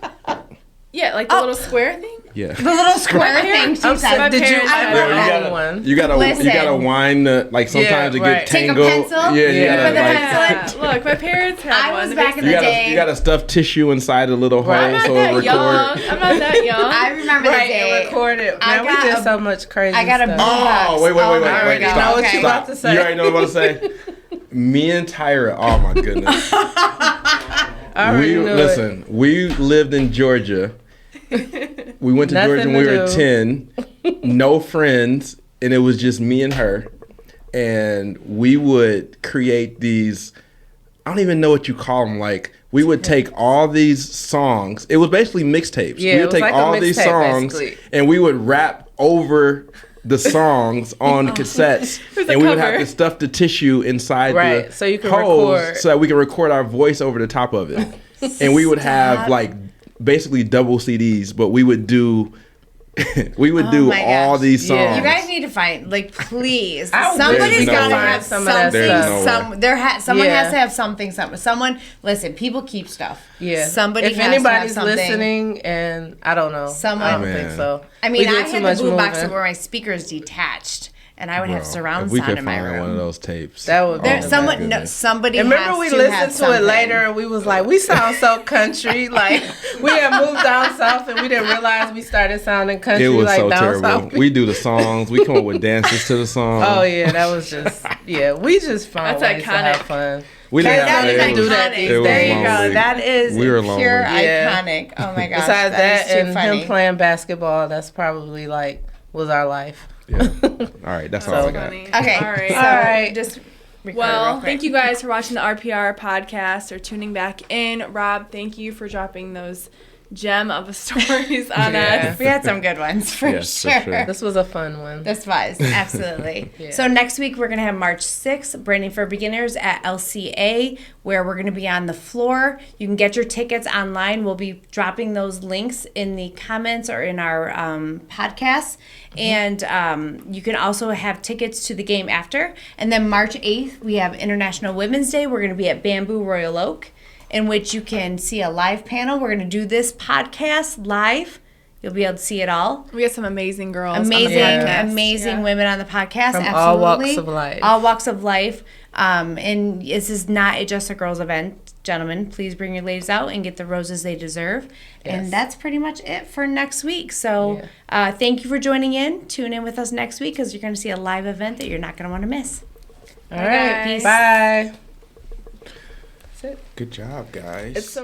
Yeah, like the
Oh.
little square thing.
Yeah.
The little square thing. She
I'm
said.
sorry, did you
parents had
ever
one.
own one?
You gotta
Listen.
wind the, like sometimes
Yeah,
it
right.
get
Take a
tangled.
pencil?
Yeah, you
Yeah.
gotta
Put the
like
pencil in.
Look, my parents had
I
one.
was
They
back in
basically-
the day.
you gotta stuff tissue inside the little hole
I'm not
so
that
it record.
young. I'm not that young.
I remember
Right,
the day.
and record it.
I
Man, we
got
did
a-
so much crazy
I got a
stuff.
box.
Oh, wait,
Oh,
I
my
already
God.
know what
Okay.
you about to say.
You already know what I'm about to say. Me and Tyra, oh my goodness.
I already knew
Listen, we lived in Georgia. We went to Georgia
Nothing
when we
to
were
do.
10. No friends, and it was just me and her. And we would create these, I don't even know what you call them. Like, we would take all these songs. It was basically mixtapes.
Yeah,
We
it
would
was
take
like a
all these
mixtape,
songs
basically.
and we would rap over the songs on cassettes.
Here's a
And we would
cover.
have to stuff the tissue inside
Right,
the
so you can
holes
record.
so that we can record our voice over the top of it. And we would have
Stop.
like basically double CDs, but we would do do
my
all
gosh.
these songs.
Yeah.
You guys need to find, like, please.
I wish
Somebody's
we could
got to
find
have
some of that
something.
stuff.
Someone
Yeah.
has to have something. Someone. Listen, people keep stuff.
Yeah.
Somebody.
If
has to have
anybody's
something.
listening, and I don't know.
Someone-
I don't
Man.
think so.
I mean,
We
I
did too
had
much
the boom box
moving.
where my speakers detached, and I would have
Bro,
surround
if we
sound
could
in my
find one of
remove.
those tapes.
That would be
There,
Oh, my
someone, no,
goodness.
somebody.
And remember
has
we
to
listened
have
to
something.
it later and we was like, we sound so country. Like, we had moved down south and we didn't realize we started sounding country
It was
like
so
down
terrible.
south.
We do the songs. We come up with dances to the song.
Oh, yeah, that was just, we just found
That's
ways to have
iconic.
fun.
We didn't
That
have
is
They
it.
do that
iconic.
these
It was
There you
lonely.
go. That is
We were
pure
lonely.
Yeah.
iconic. Oh my gosh.
Besides that
is too
and
funny.
him playing basketball, that's probably like, was our life.
Yeah. All right, that's all I got.
Funny.
Okay.
All right.
So
All right.
just record real
Well,
quick.
thank you guys for watching the RPR podcast or tuning back in. Rob, thank you for dropping those gem of stories on
Yeah.
us.
We had some good ones for
Yes, for
sure.
sure.
This was a fun one.
This was absolutely.
Yeah.
So next week we're gonna have March 6th, Branding for Beginners at LCA, where we're gonna be on the floor. You can get your tickets online. We'll be dropping those links in the comments or in our podcast, and you can also have tickets to the game after. And then March 8th we have International Women's Day. We're gonna be at Bamboo Royal Oak, in which you can see a live panel. We're gonna do this podcast live. You'll be able to see it all.
We got some amazing girls. on the
Amazing,
podcast.
amazing
Yeah.
women on the podcast.
From
absolutely.
all walks of life.
All walks of life. And this is not just a girls' event. Gentlemen, please bring your ladies out and get the roses they deserve.
Yes.
And that's pretty much it for next week. So thank you for joining in. Tune in with us next week because you're going to see a live event that you're not going to want to miss.
All right.
guys.
Bye.
Good job, guys.
It's so